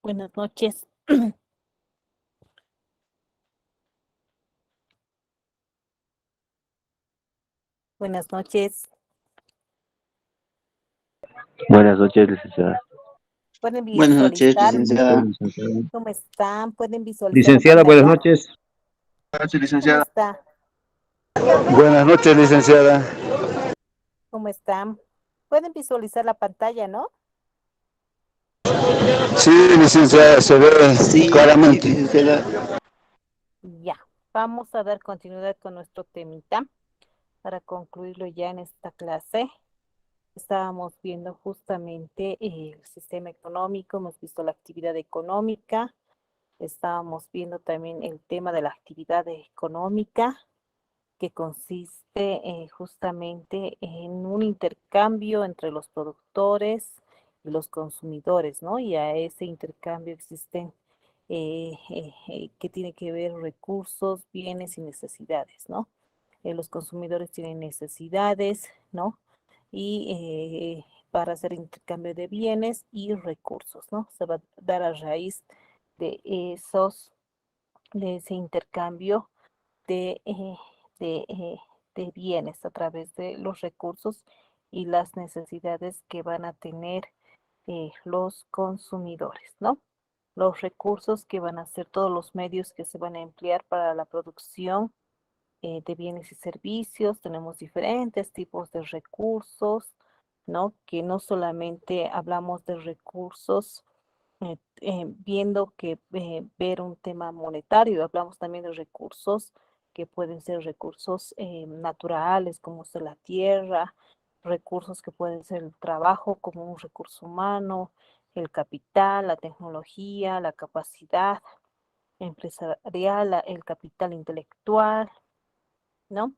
Buenas noches. Buenas noches. Buenas noches, licenciada. ¿Pueden Buenas noches, visualizar? licenciada. ¿Cómo están? ¿Pueden visualizar Licenciada, la buenas pantalla? noches. Buenas noches, ¿Cómo licenciada. está? Buenas noches, licenciada. ¿Cómo están? Pueden visualizar la pantalla, ¿no? Sí, licenciada, se ve Sí, claramente. licenciada. Ya. Vamos a dar continuidad con nuestro temita para concluirlo ya en esta clase. Estábamos viendo justamente el sistema económico, hemos visto la actividad económica, estábamos viendo también el tema de la actividad económica, que consiste justamente en un intercambio entre los productores y los consumidores, ¿no? Y a ese intercambio existen que tiene que ver recursos, bienes y necesidades, ¿no? Los consumidores tienen necesidades, ¿no? Y para hacer intercambio de bienes y recursos, ¿no? Se va a dar a raíz de de ese intercambio de, de, eh, de bienes a través de los recursos y las necesidades que van a tener los consumidores, ¿no? Los recursos que van a ser todos los medios que se van a emplear para la producción de bienes y servicios. Tenemos diferentes tipos de recursos, ¿no? Que no solamente hablamos de recursos viendo que ver un tema monetario, hablamos también de recursos que pueden ser recursos naturales, como ser la tierra, recursos que pueden ser el trabajo como un recurso humano, el capital, la tecnología, la capacidad empresarial, el capital intelectual, ¿no?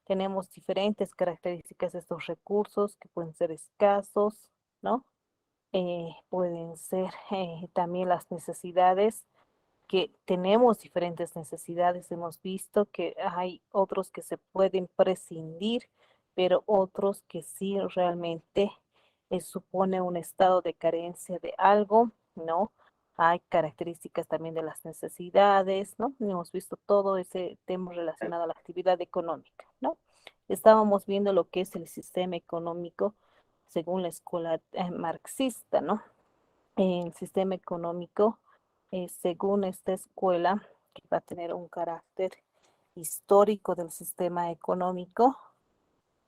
Tenemos diferentes características de estos recursos que pueden ser escasos, ¿no? Pueden ser también las necesidades, que tenemos diferentes necesidades. Hemos visto que hay otros que se pueden prescindir, pero otros que sí realmente supone un estado de carencia de algo, ¿no? Hay características también de las necesidades, ¿no? Hemos visto todo ese tema relacionado a la actividad económica, ¿no? Estábamos viendo lo que es el sistema económico según la escuela marxista, ¿no? El sistema económico, según esta escuela, que va a tener un carácter histórico del sistema económico,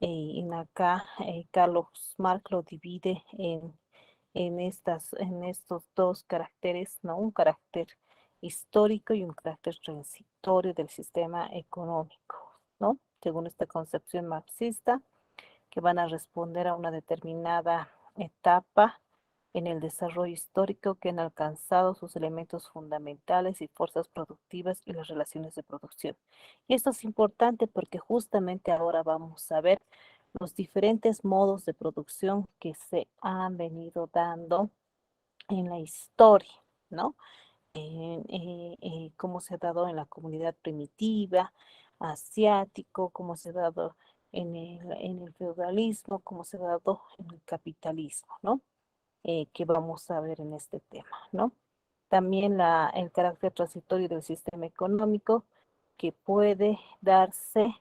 en acá Carlos Marx lo divide en estos dos caracteres, ¿no? Un carácter histórico y un carácter transitorio del sistema económico, ¿no? Según esta concepción marxista, que van a responder a una determinada etapa en el desarrollo histórico que han alcanzado sus elementos fundamentales y fuerzas productivas y las relaciones de producción. Y esto es importante porque justamente ahora vamos a ver los diferentes modos de producción que se han venido dando en la historia, ¿no? Cómo se ha dado en la comunidad primitiva, asiático, cómo se ha dado en el feudalismo, cómo se ha dado en el capitalismo, ¿no? Que vamos a ver en este tema, ¿no? También el carácter transitorio del sistema económico, que puede darse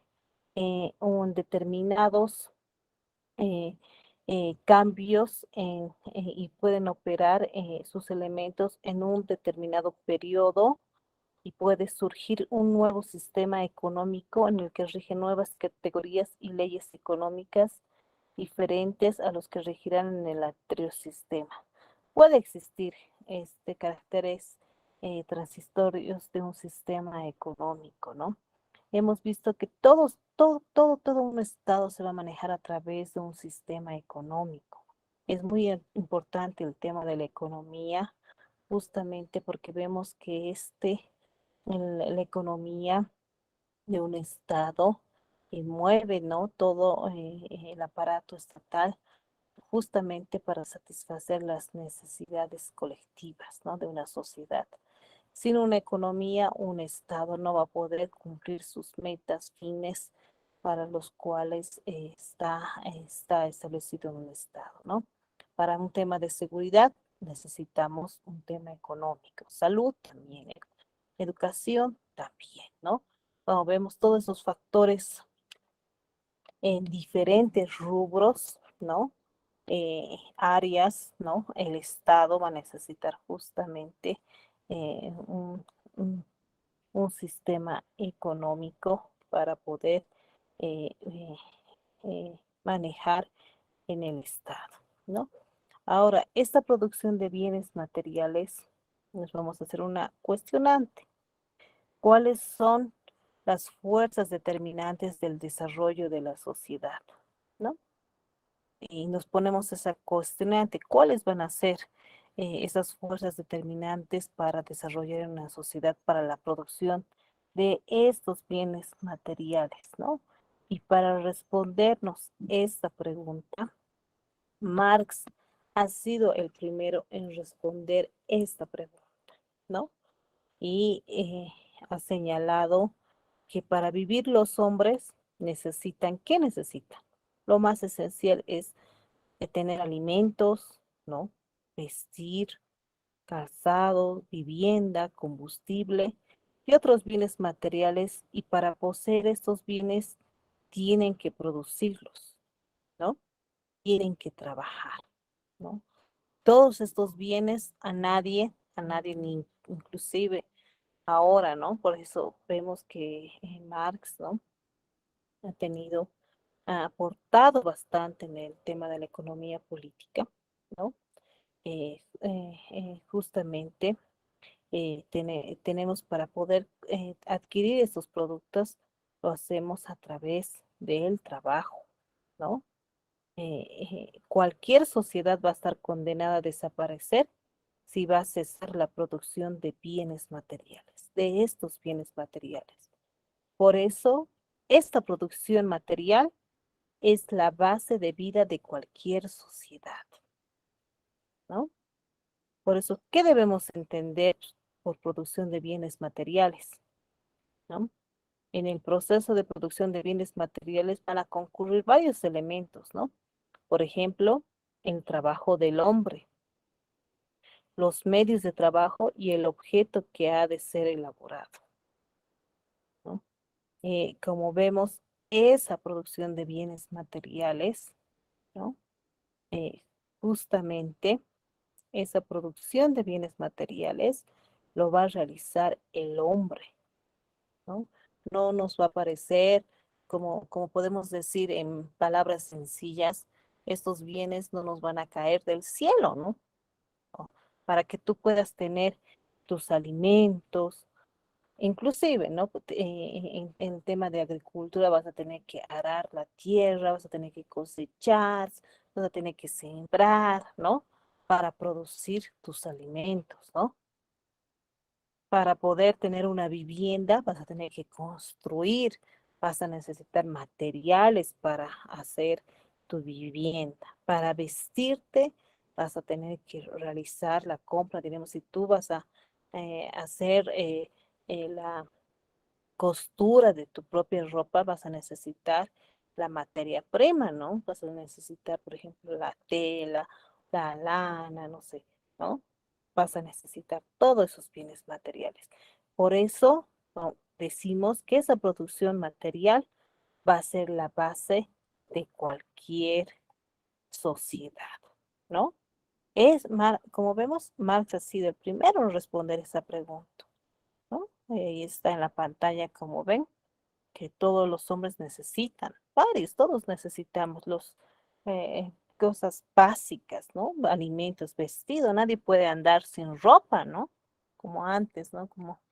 un determinados eh, cambios y pueden operar sus elementos en un determinado periodo y puede surgir un nuevo sistema económico en el que rigen nuevas categorías y leyes económicas diferentes a los que regirán en el anterior sistema. Puede existir caracteres transitorios de un sistema económico, ¿no? Hemos visto que todo un estado se va a manejar a través de un sistema económico. Es muy importante el tema de la economía, justamente porque vemos que la economía de un estado mueve, ¿no? Todo el aparato estatal justamente para satisfacer las necesidades colectivas, ¿no? De una sociedad. Sin una economía, un Estado no va a poder cumplir sus metas, fines para los cuales está establecido en un Estado, ¿no? Para un tema de seguridad, necesitamos un tema económico, salud también, educación también, ¿no? Como vemos todos esos factores en diferentes rubros, ¿no? Áreas, ¿no? El Estado va a necesitar justamente un un sistema económico para poder eh, eh, manejar en el Estado, ¿no? Ahora, esta producción de bienes materiales, nos vamos a hacer una cuestionante. ¿Cuáles son las fuerzas determinantes del desarrollo de la sociedad? ¿No? Y nos ponemos esa cuestionante. ¿Cuáles van a ser esas fuerzas determinantes para desarrollar una sociedad, para la producción de estos bienes materiales, ¿no? Y para respondernos esta pregunta, Marx ha sido el primero en responder esta pregunta, ¿no? Y ha señalado que para vivir los hombres necesitan, ¿qué necesitan? Lo más esencial es tener alimentos, ¿no? Vestir, calzado, vivienda, combustible y otros bienes materiales, y para poseer estos bienes tienen que producirlos, ¿no? Tienen que trabajar, ¿no? Todos estos bienes a nadie ni inclusive ahora, ¿no? Por eso vemos que Marx, ¿no? Ha tenido, ha aportado bastante en el tema de la economía política, ¿no? Justamente tenemos para poder adquirir estos productos, lo hacemos a través del trabajo, ¿no? Cualquier sociedad va a estar condenada a desaparecer si va a cesar la producción de bienes materiales, de estos bienes materiales. Por eso, esta producción material es la base de vida de cualquier sociedad, ¿no? Por eso, ¿qué debemos entender por producción de bienes materiales? ¿No? En el proceso de producción de bienes materiales van a concurrir varios elementos, ¿no? Por ejemplo, el trabajo del hombre, los medios de trabajo y el objeto que ha de ser elaborado, ¿no? Como vemos, esa producción de bienes materiales, ¿no? Eh, Justamente esa producción de bienes materiales lo va a realizar el hombre, ¿no? No nos va a parecer, como podemos decir en palabras sencillas, estos bienes no nos van a caer del cielo, ¿no? ¿No? Para que tú puedas tener tus alimentos, inclusive, ¿no? En tema de agricultura vas a tener que arar la tierra, vas a tener que cosechar, vas a tener que sembrar, ¿no? Para producir tus alimentos, ¿no? Para poder tener una vivienda, vas a tener que construir, vas a necesitar materiales para hacer tu vivienda. Para vestirte, vas a tener que realizar la compra. Digamos, si tú vas a hacer la costura de tu propia ropa, vas a necesitar la materia prima, ¿no? Vas a necesitar, por ejemplo, la tela, la lana, no sé, ¿no? Vas a necesitar todos esos bienes materiales. Por eso, ¿no? Decimos que esa producción material va a ser la base de cualquier sociedad, ¿no? Como vemos, Marx ha sido el primero en responder esa pregunta, ¿no? Ahí está en la pantalla, como ven, que todos los hombres necesitan, varios, todos necesitamos cosas básicas, ¿no? Alimentos, vestido, nadie puede andar sin ropa, ¿no? Como antes, ¿no? Como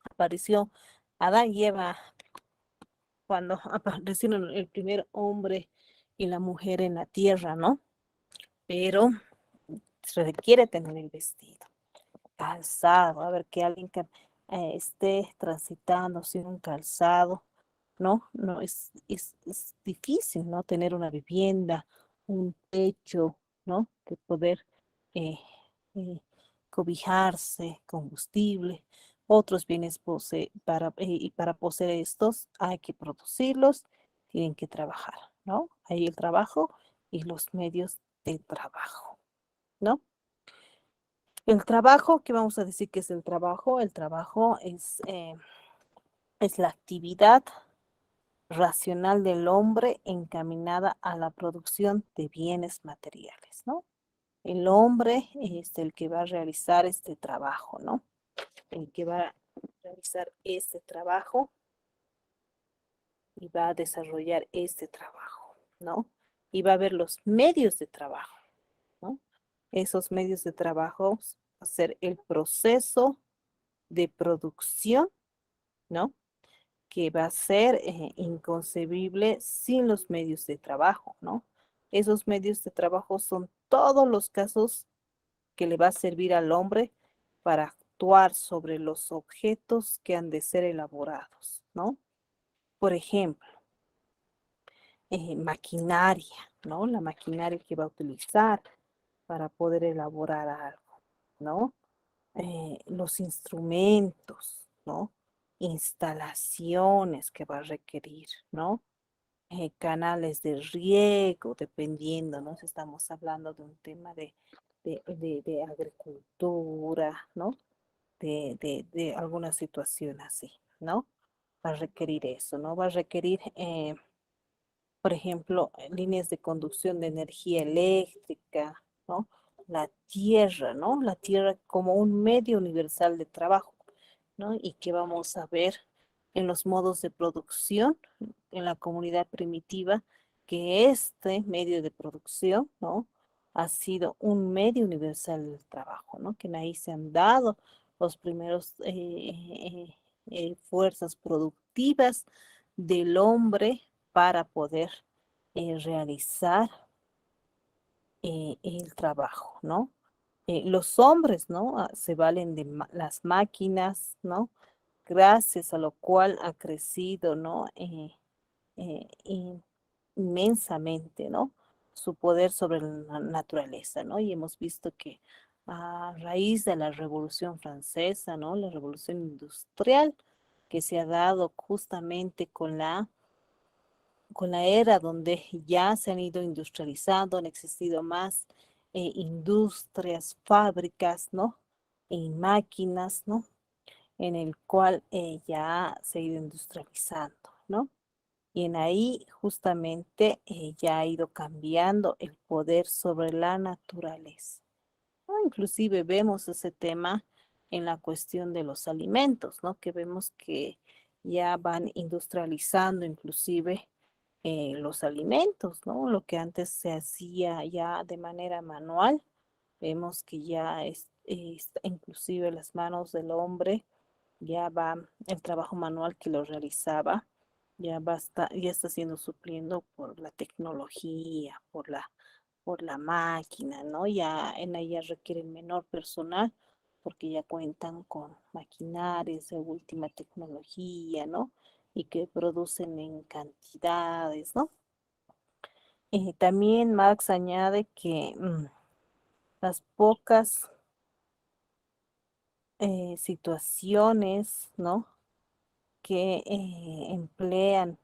apareció Adán y Eva cuando aparecieron el primer hombre y la mujer en la tierra, ¿no? Pero se requiere tener el vestido, calzado, a ver que alguien que esté transitando sin un calzado, ¿no? No, es difícil, ¿no? Tener una vivienda, un techo, ¿no? Que poder eh, eh, cobijarse, combustible, otros bienes y para poseer estos hay que producirlos, tienen que trabajar, ¿no? Hay el trabajo y los medios de trabajo, ¿no? El trabajo, ¿qué vamos a decir que es el trabajo? El trabajo es la actividad racional del hombre encaminada a la producción de bienes materiales, ¿no? El hombre es el que va a realizar este trabajo, ¿no? El que va a realizar este trabajo y va a desarrollar este trabajo, ¿no? Y va a ver los medios de trabajo, ¿no? Esos medios de trabajo va a ser el proceso de producción, ¿no? Que va a ser inconcebible sin los medios de trabajo, ¿no? Esos medios de trabajo son todos los casos que le va a servir al hombre para actuar sobre los objetos que han de ser elaborados, ¿no? Por ejemplo, maquinaria, ¿no? La maquinaria que va a utilizar para poder elaborar algo, ¿no? Los instrumentos, ¿no? Instalaciones que va a requerir, ¿no? Canales de riego, dependiendo, ¿no? Si estamos hablando de un tema de agricultura, ¿no? De alguna situación así, ¿no? Va a requerir eso, ¿no? Va a requerir, por ejemplo, líneas de conducción de energía eléctrica, ¿no? La tierra, ¿no? La tierra como un medio universal de trabajo, ¿no? Y que vamos a ver en los modos de producción en la comunidad primitiva, que este medio de producción, ¿no? Ha sido un medio universal del trabajo, ¿no? Que ahí se han dado los primeros fuerzas productivas del hombre para poder realizar el trabajo, ¿no? Los hombres, ¿no? Se valen de las máquinas, ¿no? Gracias a lo cual ha crecido, ¿no? Inmensamente, ¿no? Su poder sobre la naturaleza, ¿no? Y hemos visto que a raíz de la Revolución Francesa, ¿no? La Revolución Industrial, que se ha dado justamente con la era donde ya se han ido industrializando, han existido más industrias, fábricas, ¿no? Y máquinas, ¿no? En el cual ya se ha ido industrializando, ¿no? Y en ahí justamente ya ha ido cambiando el poder sobre la naturaleza, ¿no? Inclusive vemos ese tema en la cuestión de los alimentos, ¿no? Que vemos que ya van industrializando inclusive los alimentos, ¿no? Lo que antes se hacía ya de manera manual, vemos que ya inclusive las manos del hombre, ya va el trabajo manual que lo realizaba, ya está siendo supliendo por la tecnología, por la máquina, ¿no? Ya en ella requieren menor personal porque ya cuentan con maquinarias de última tecnología, ¿no? Y que producen en cantidades, ¿no? También Marx añade que las pocas situaciones, ¿no? Que emplean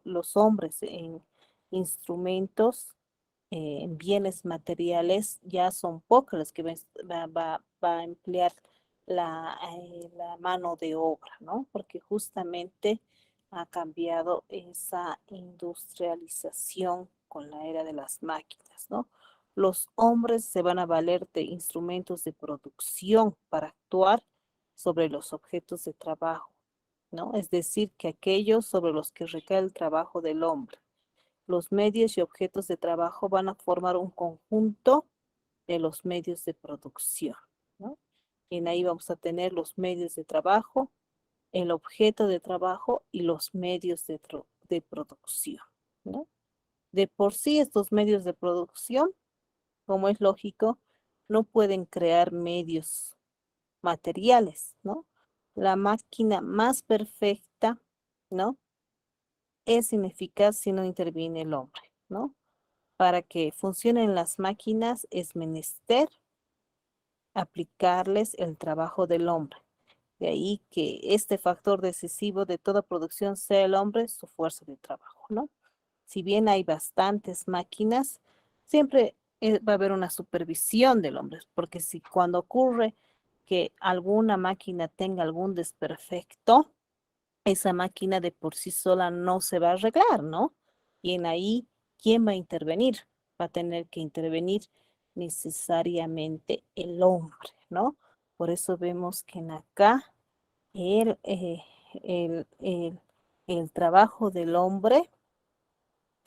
los hombres en instrumentos, en bienes materiales, ya son pocas las que va a emplear la mano de obra, ¿no? Porque justamente ha cambiado esa industrialización con la era de las máquinas, ¿no? Los hombres se van a valer de instrumentos de producción para actuar sobre los objetos de trabajo, ¿no? Es decir, que aquellos sobre los que recae el trabajo del hombre. Los medios y objetos de trabajo van a formar un conjunto de los medios de producción, ¿no? Y en ahí vamos a tener los medios de trabajo, el objeto de trabajo y los medios de producción, ¿no? De por sí estos medios de producción, como es lógico, no pueden crear medios materiales, ¿no? La máquina más perfecta, ¿no? Es ineficaz si no interviene el hombre, ¿no? Para que funcionen las máquinas es menester aplicarles el trabajo del hombre. De ahí que este factor decisivo de toda producción sea el hombre, su fuerza de trabajo, ¿no? Si bien hay bastantes máquinas, siempre va a haber una supervisión del hombre, porque si cuando ocurre que alguna máquina tenga algún desperfecto, esa máquina de por sí sola no se va a arreglar, ¿no? Y en ahí, ¿quién va a intervenir? Va a tener que intervenir necesariamente el hombre, ¿no? Por eso vemos que en acá el, eh, el, el, el trabajo del hombre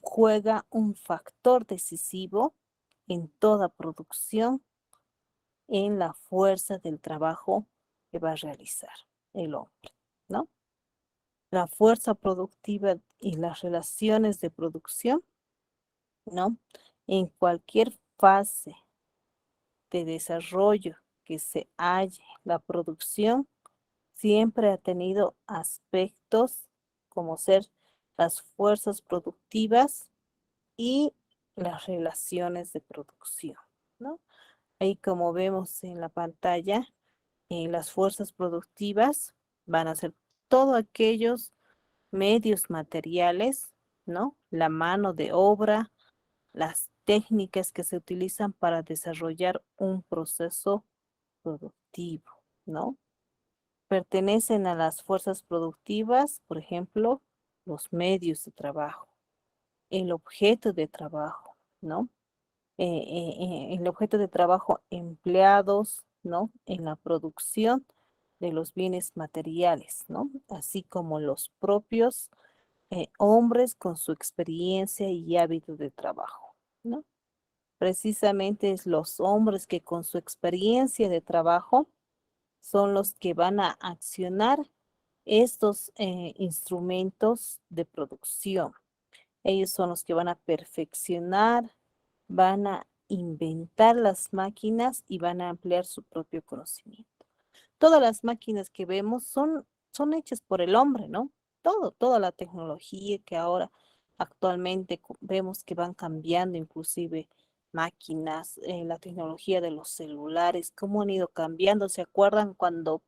juega un factor decisivo en toda producción, en la fuerza del trabajo que va a realizar el hombre, ¿no? La fuerza productiva y las relaciones de producción, ¿no? En cualquier fase de desarrollo que se halle la producción, siempre ha tenido aspectos como ser las fuerzas productivas y las relaciones de producción, ¿no? Ahí como vemos en la pantalla, las fuerzas productivas van a ser todos aquellos medios materiales, ¿no? La mano de obra, las técnicas que se utilizan para desarrollar un proceso productivo, ¿no? Pertenecen a las fuerzas productivas, por ejemplo, los medios de trabajo, el objeto de trabajo, ¿no? El objeto de trabajo empleados, ¿no? En la producción de los bienes materiales, ¿no? Así como los propios hombres con su experiencia y hábito de trabajo, ¿no? Precisamente es los hombres que con su experiencia de trabajo son los que van a accionar estos instrumentos de producción. Ellos son los que van a perfeccionar, van a inventar las máquinas y van a ampliar su propio conocimiento. Todas las máquinas que vemos son hechas por el hombre, ¿no? Toda la tecnología que ahora actualmente vemos que van cambiando, inclusive máquinas, la tecnología de los celulares, cómo han ido cambiando. ¿Se acuerdan cuando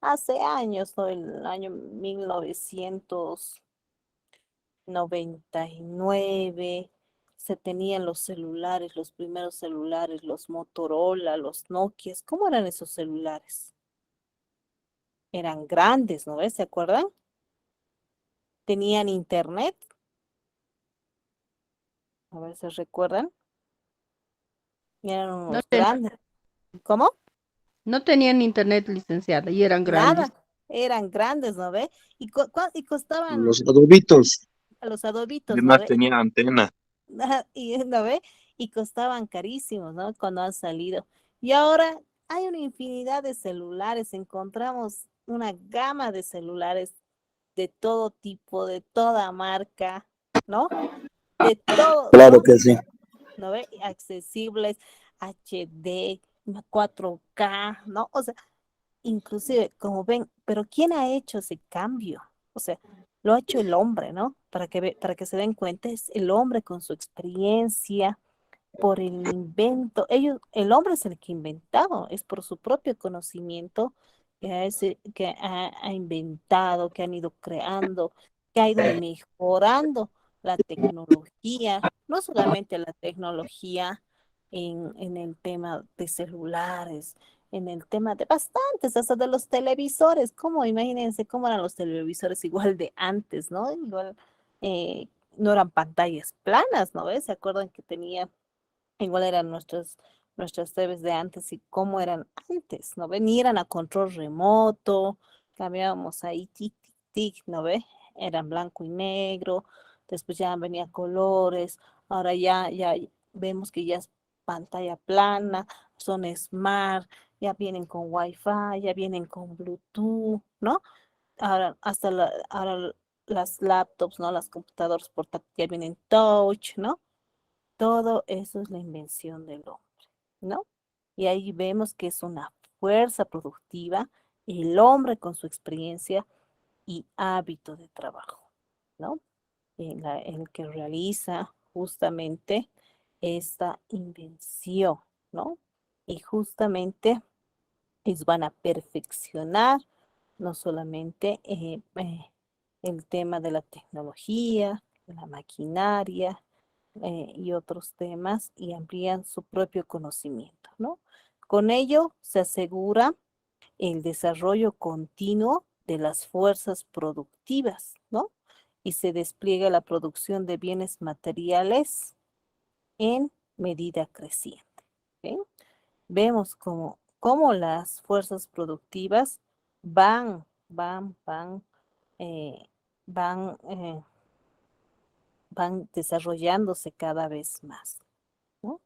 hace años, ¿no? El año 1999 se tenían los celulares, los primeros celulares, los Motorola, los Nokias? ¿Cómo eran esos celulares? Eran grandes, ¿no ves? ¿Se acuerdan? Tenían internet, a ver si recuerdan, y eran No, unos grandes. ¿Cómo? no tenían internet, licenciada, y eran grandes. Nada, eran grandes, ¿no ve? Y costaban Los adobitos. a los adobitos, ¿no Además ve? tenía antena. Y, ¿no ve? Y costaban carísimos, ¿no? Cuando han salido. Y ahora hay una infinidad de celulares, encontramos una gama de celulares de todo tipo, de toda marca, ¿no? De todo, Claro ¿no? que sí. ¿No ve? Accesibles, HD, 4K, ¿no? O sea, inclusive, como ven, pero ¿quién ha hecho ese cambio? O sea, lo ha hecho el hombre, ¿no? Para que se den cuenta, es el hombre con su experiencia, por el invento. El hombre es el que ha inventado, es por su propio conocimiento que ha inventado, que han ido creando, que ha ido mejorando la tecnología, no solamente la tecnología en el tema de celulares, en el tema de bastantes, hasta de los televisores. ¿Cómo? Imagínense cómo eran los televisores igual de antes, ¿no? Igual no eran pantallas planas, ¿no ves? ¿Se acuerdan que tenía igual eran nuestras TVs de antes y cómo eran antes, ¿no ve? Ni eran a control remoto, cambiábamos ahí tic, tic, tic, ¿no ve? Eran blanco y negro, después ya venía colores, ahora ya vemos que ya es pantalla plana, son smart, ya vienen con Wi-Fi, ya vienen con Bluetooth, ¿no? Ahora las laptops, ¿no? Las computadoras portátiles ya vienen touch, ¿no? Todo eso es la invención del hombre, ¿no? Y ahí vemos que es una fuerza productiva, el hombre con su experiencia y hábito de trabajo, ¿no? En el que realiza justamente esta invención, ¿no? Y justamente ellos van a perfeccionar no solamente el tema de la tecnología, de la maquinaria, y otros temas y amplían su propio conocimiento, ¿no? Con ello se asegura el desarrollo continuo de las fuerzas productivas, ¿no? Y se despliega la producción de bienes materiales en medida creciente. ¿Ok? Vemos cómo las fuerzas productivas van, van, van, eh, van, eh, van desarrollándose cada vez más, ¿no?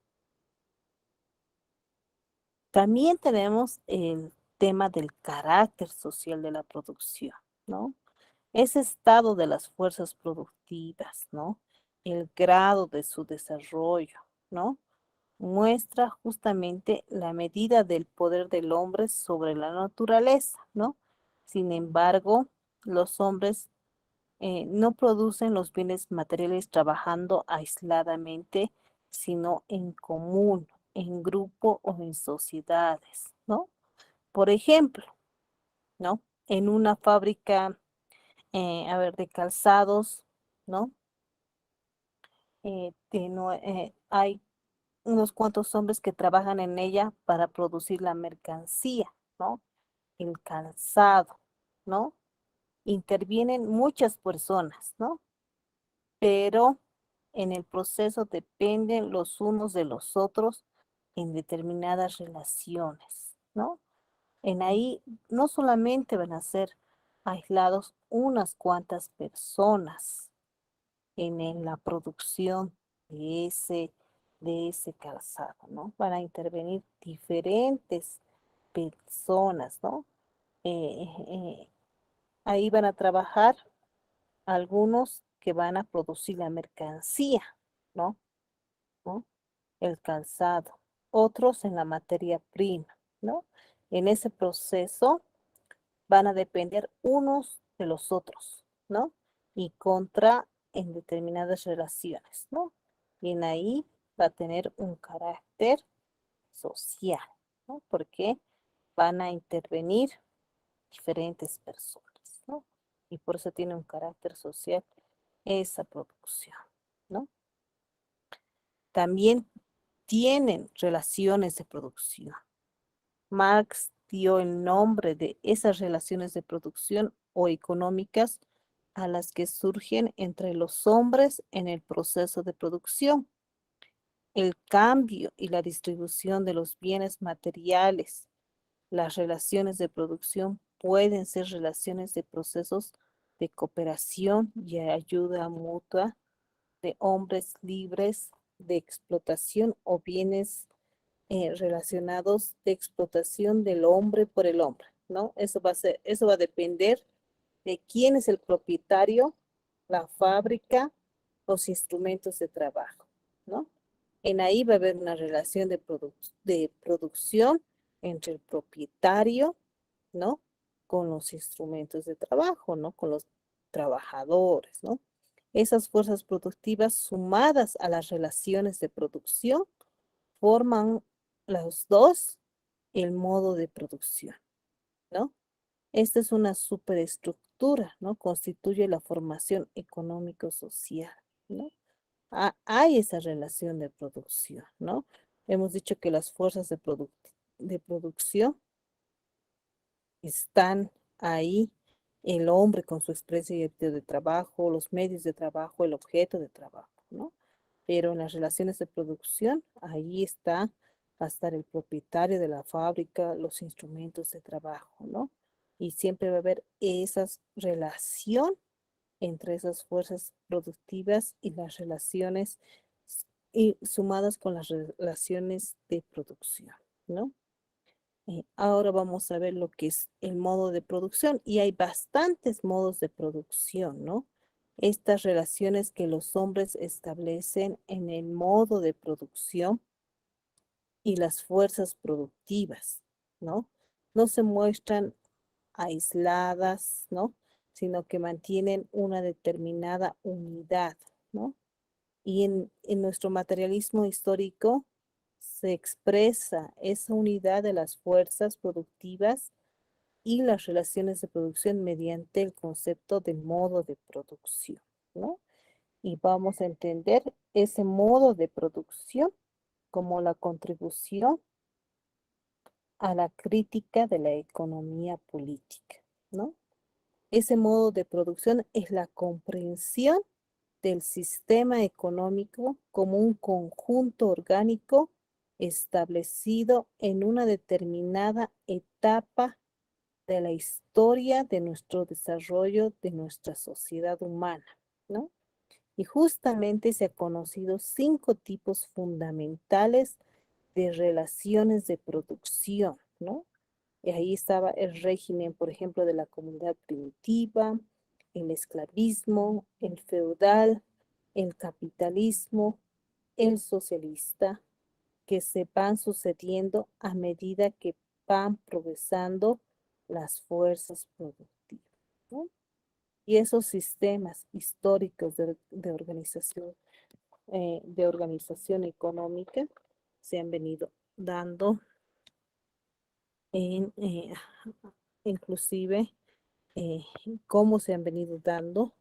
También tenemos el tema del carácter social de la producción, ¿no? Ese estado de las fuerzas productivas, ¿no? El grado de su desarrollo, ¿no? Muestra justamente la medida del poder del hombre sobre la naturaleza, ¿no? Sin embargo, los hombres no producen los bienes materiales trabajando aisladamente, sino en común, en grupo o en sociedades, ¿no? Por ejemplo, ¿no? En una fábrica, de calzados, ¿no? Hay unos cuantos hombres que trabajan en ella para producir la mercancía, ¿no? El calzado, ¿no? Intervienen muchas personas, ¿no? Pero en el proceso dependen los unos de los otros en determinadas relaciones, ¿no? En ahí no solamente van a ser aislados unas cuantas personas en la producción de ese calzado, ¿no? Van a intervenir diferentes personas, ¿no? Eh, eh, Ahí van a trabajar algunos que van a producir la mercancía, ¿no? ¿No? El calzado, otros en la materia prima, ¿no? En ese proceso van a depender unos de los otros, ¿no? Y contra en determinadas relaciones, ¿no? Y en ahí va a tener un carácter social, ¿no? Porque van a intervenir diferentes personas, ¿no? Y por eso tiene un carácter social esa producción, ¿no? También tienen relaciones de producción. Marx dio el nombre de esas relaciones de producción o económicas a las que surgen entre los hombres en el proceso de producción. El cambio y la distribución de los bienes materiales, las relaciones de producción pueden ser relaciones de procesos de cooperación y ayuda mutua de hombres libres de explotación o bienes relacionados de explotación del hombre por el hombre, ¿no? Eso va a depender de quién es el propietario, la fábrica, los instrumentos de trabajo, ¿no? En ahí va a haber una relación de producción entre el propietario, ¿no? Con los instrumentos de trabajo, ¿no? Con los trabajadores, ¿no? Esas fuerzas productivas sumadas a las relaciones de producción forman los dos el modo de producción, ¿no? Esta es una superestructura, ¿no? Constituye la formación económico-social, ¿no? Hay esa relación de producción, ¿no? Hemos dicho que las fuerzas de producción están ahí, el hombre con su experiencia de trabajo, los medios de trabajo, el objeto de trabajo, ¿no? Pero en las relaciones de producción, ahí va a estar el propietario de la fábrica, los instrumentos de trabajo, ¿no? Y siempre va a haber esa relación entre esas fuerzas productivas y las relaciones y sumadas con las relaciones de producción, ¿no? Ahora vamos a ver lo que es el modo de producción y hay bastantes modos de producción, ¿no? Estas relaciones que los hombres establecen en el modo de producción y las fuerzas productivas, ¿no? No se muestran aisladas, ¿no? Sino que mantienen una determinada unidad, ¿no? Y en nuestro materialismo histórico se expresa esa unidad de las fuerzas productivas y las relaciones de producción mediante el concepto de modo de producción, ¿no? y vamos a entender ese modo de producción como la contribución a la crítica de la economía política, ¿no? Ese modo de producción es la comprensión del sistema económico como un conjunto orgánico establecido en una determinada etapa de la historia de nuestro desarrollo de nuestra sociedad humana, ¿no? Y justamente se han conocido 5 tipos fundamentales de relaciones de producción, ¿no? Y ahí estaba el régimen, por ejemplo, de la comunidad primitiva, el esclavismo, el feudal, el capitalismo, el socialista, que se van sucediendo a medida que van progresando las fuerzas productivas, ¿no? Y esos sistemas históricos de organización económica se han venido dando en, inclusive, eh, cómo se han venido dando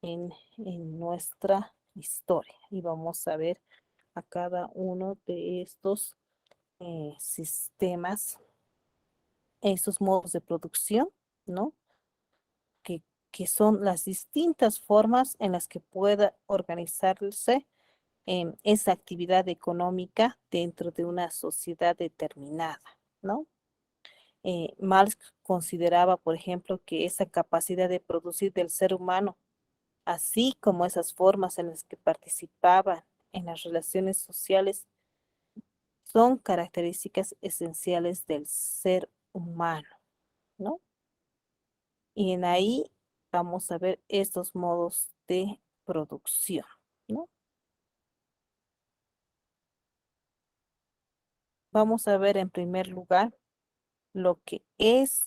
en nuestra historia. Y vamos a ver a cada uno de estos sistemas, esos modos de producción, ¿no? Que, que son las distintas formas en las que pueda organizarse esa actividad económica dentro de una sociedad determinada, ¿no? Marx consideraba, por ejemplo, que esa capacidad de producir del ser humano, así como esas formas en las que participaban en las relaciones sociales, son características esenciales del ser humano, ¿no? Y en ahí vamos a ver estos modos de producción, ¿no? Vamos a ver en primer lugar lo que es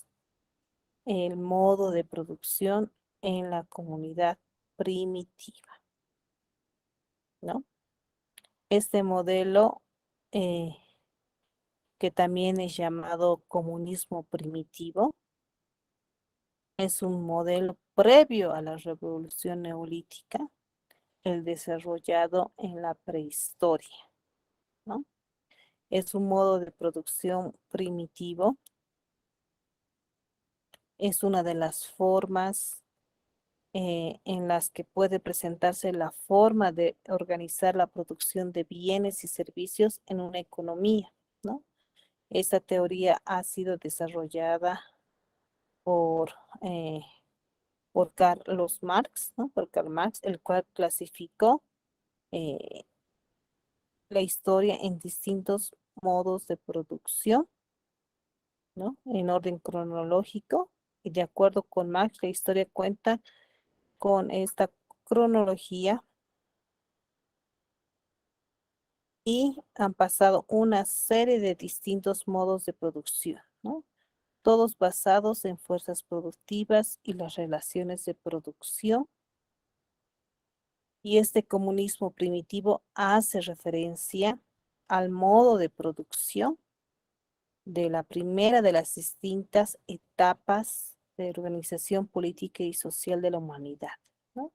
el modo de producción en la comunidad primitiva, ¿no? Este modelo, eh, que también es llamado comunismo primitivo, es un modelo previo a la revolución neolítica, el desarrollado en la prehistoria, ¿no? Es un modo de producción primitivo, es una de las formas en las que puede presentarse la forma de organizar la producción de bienes y servicios en una economía, ¿no? Esta teoría ha sido desarrollada por, eh, por Carlos Marx, ¿no? Por Karl Marx, el cual clasificó eh, la historia en distintos modos de producción, ¿no? En orden cronológico. Y de acuerdo con Marx, la historia cuenta con esta cronología y han pasado una serie de distintos modos de producción, ¿no? Todos basados en fuerzas productivas y las relaciones de producción. Y este comunismo primitivo hace referencia al modo de producción de la primera de las distintas etapas de organización política y social de la humanidad, ¿no?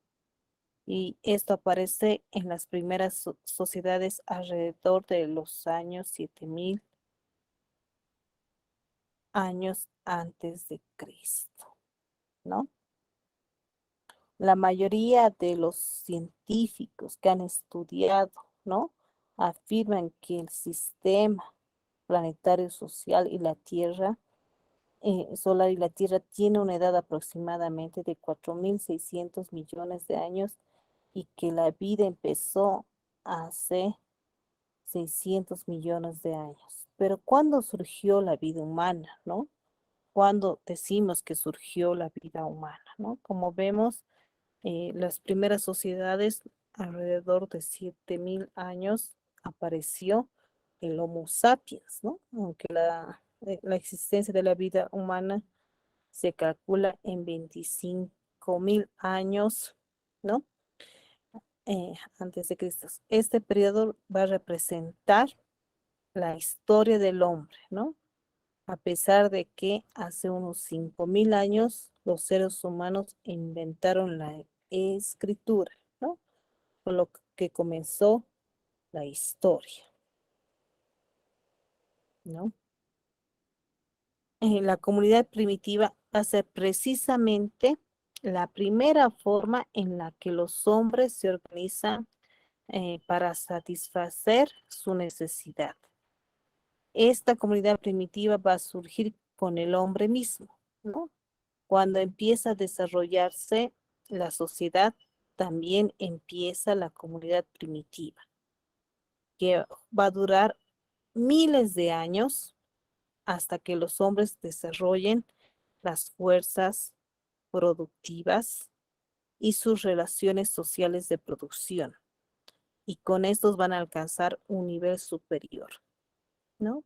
Y esto aparece en las primeras sociedades alrededor de los años 7000 años antes de Cristo, ¿no? La mayoría de los científicos que han estudiado, ¿no? Afirman que el sistema planetario social y la Tierra, solar y la Tierra tiene una edad aproximadamente de 4600 millones de años y que la vida empezó hace 600 millones de años. Pero ¿cuándo surgió la vida humana, no? ¿Cuándo decimos que surgió la vida humana, no? Como vemos, las primeras sociedades, alrededor de 7000 años, apareció el Homo sapiens, ¿no? Aunque la existencia de la vida humana se calcula en 25.000 años, ¿no? Antes de Cristo. Este periodo va a representar la historia del hombre, ¿no? A pesar de que hace unos 5000 años los seres humanos inventaron la escritura, ¿no? con lo que comenzó la historia, ¿no? La comunidad primitiva va a ser precisamente la primera forma en la que los hombres se organizan para satisfacer su necesidad. Esta comunidad primitiva va a surgir con el hombre mismo, ¿no? Cuando empieza a desarrollarse la sociedad, también empieza la comunidad primitiva, que va a durar miles de años hasta que los hombres desarrollen las fuerzas productivas y sus relaciones sociales de producción. Y con estos van a alcanzar un nivel superior, ¿no?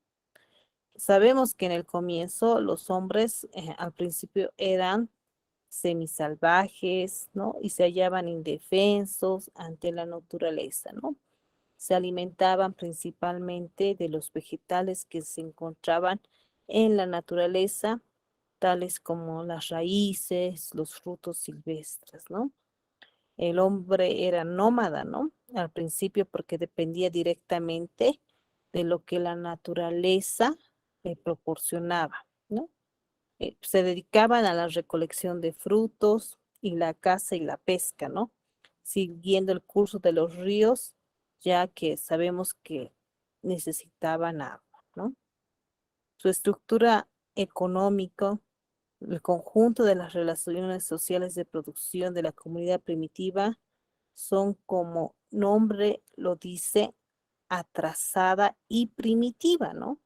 Sabemos que en el comienzo los hombres al principio eran semisalvajes, ¿no? Y se hallaban indefensos ante la naturaleza, ¿no? Se alimentaban principalmente de los vegetales que se encontraban en la naturaleza, tales como las raíces, los frutos silvestres, ¿no? El hombre era nómada, ¿no? Al principio porque dependía directamente de lo que la naturaleza le proporcionaba, ¿no? Se dedicaban a la recolección de frutos y la caza y la pesca, ¿no? Siguiendo el curso de los ríos, ya que sabemos que necesitaban agua, ¿no? Su estructura económica, el conjunto de las relaciones sociales de producción de la comunidad primitiva son, como nombre lo dice, atrasada y primitiva, ¿no?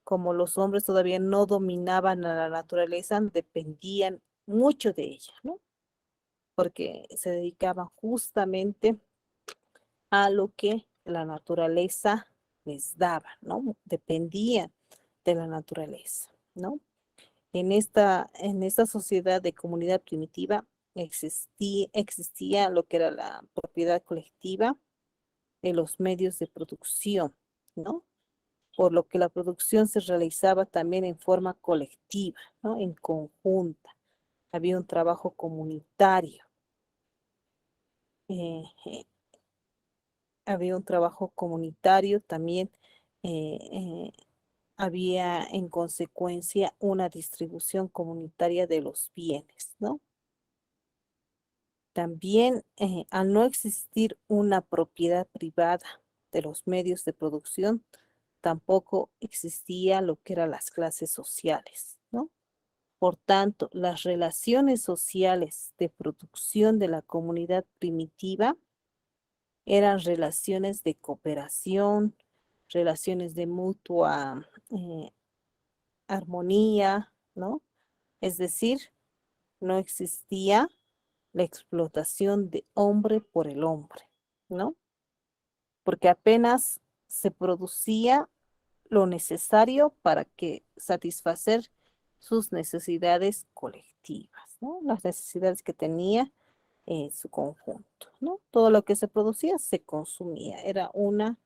Como los hombres todavía no dominaban a la naturaleza, dependían mucho de ella, ¿no? Porque se dedicaban justamente a lo que la naturaleza les daba, ¿no? Dependían de la naturaleza, ¿no? En esta sociedad de comunidad primitiva existía lo que era la propiedad colectiva de los medios de producción, ¿no? Por lo que la producción se realizaba también en forma colectiva, ¿no? En conjunta. Había un trabajo comunitario. eh, eh, Había un trabajo comunitario también. eh, eh, Había en consecuencia una distribución comunitaria de los bienes, ¿no? También, al no existir una propiedad privada de los medios de producción, tampoco existía lo que eran las clases sociales, ¿no? Por tanto, las relaciones sociales de producción de la comunidad primitiva eran relaciones de cooperación, relaciones de mutua armonía, ¿no? Es decir, no existía la explotación de hombre por el hombre, ¿no? Porque apenas se producía lo necesario para que satisfacer sus necesidades colectivas, ¿no? Las necesidades que tenía en su conjunto, ¿no? Todo lo que se producía se consumía, era una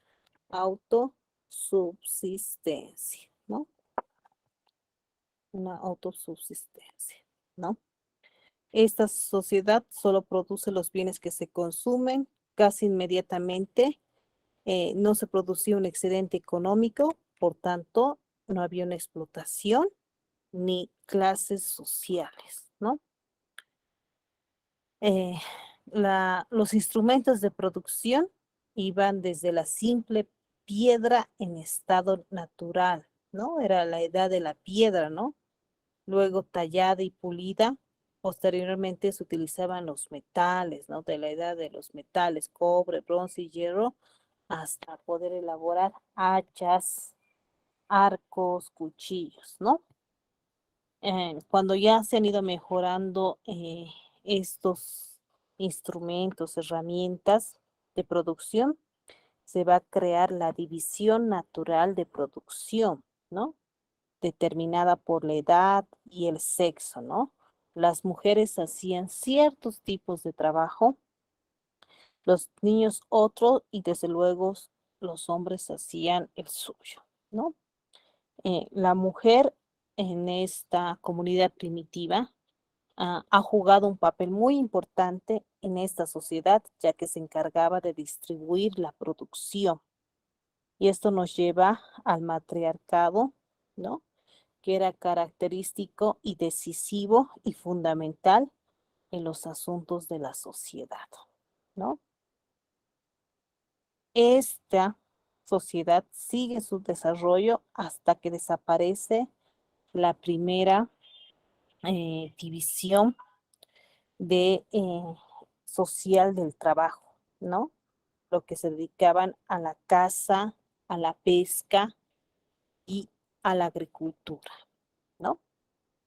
autosubsistencia, ¿no? Una autosubsistencia, ¿no? Esta sociedad solo produce los bienes que se consumen casi inmediatamente. No se producía un excedente económico, por tanto, no había una explotación ni clases sociales, ¿no? Eh, los instrumentos de producción iban desde la simple piedra en estado natural, ¿no? Era la edad de la piedra, ¿no? Luego tallada y pulida. Posteriormente se utilizaban los metales, ¿no? De la edad de los metales, cobre, bronce y hierro, hasta poder elaborar hachas, arcos, cuchillos, ¿no? Cuando ya se han ido mejorando estos instrumentos, herramientas de producción, se va a crear la división natural de producción, ¿no? Determinada por la edad y el sexo, ¿no? Las mujeres hacían ciertos tipos de trabajo, los niños otro y desde luego los hombres hacían el suyo, ¿no? La mujer en esta comunidad primitiva ha jugado un papel muy importante en esta sociedad, ya que se encargaba de distribuir la producción. Y esto nos lleva al matriarcado, ¿no? Que era característico y decisivo y fundamental en los asuntos de la sociedad, ¿no? Esta sociedad sigue su desarrollo hasta que desaparece la primera división de social del trabajo, ¿no? Lo que se dedicaban a la caza, a la pesca y a la agricultura, ¿no?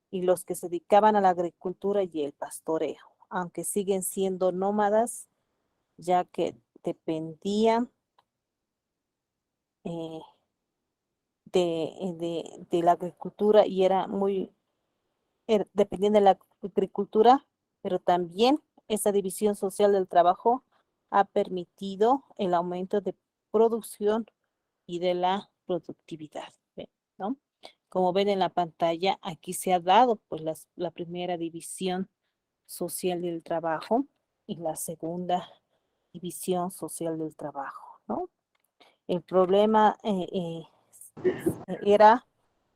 Y los que se dedicaban a la agricultura y el pastoreo, aunque siguen siendo nómadas, ya que dependían eh, de la agricultura y era muy, dependían de la agricultura, pero también esa división social del trabajo ha permitido el aumento de producción y de la productividad, ¿no? Como ven en la pantalla, aquí se ha dado pues la primera división social del trabajo y la segunda división social del trabajo, ¿no? El problema era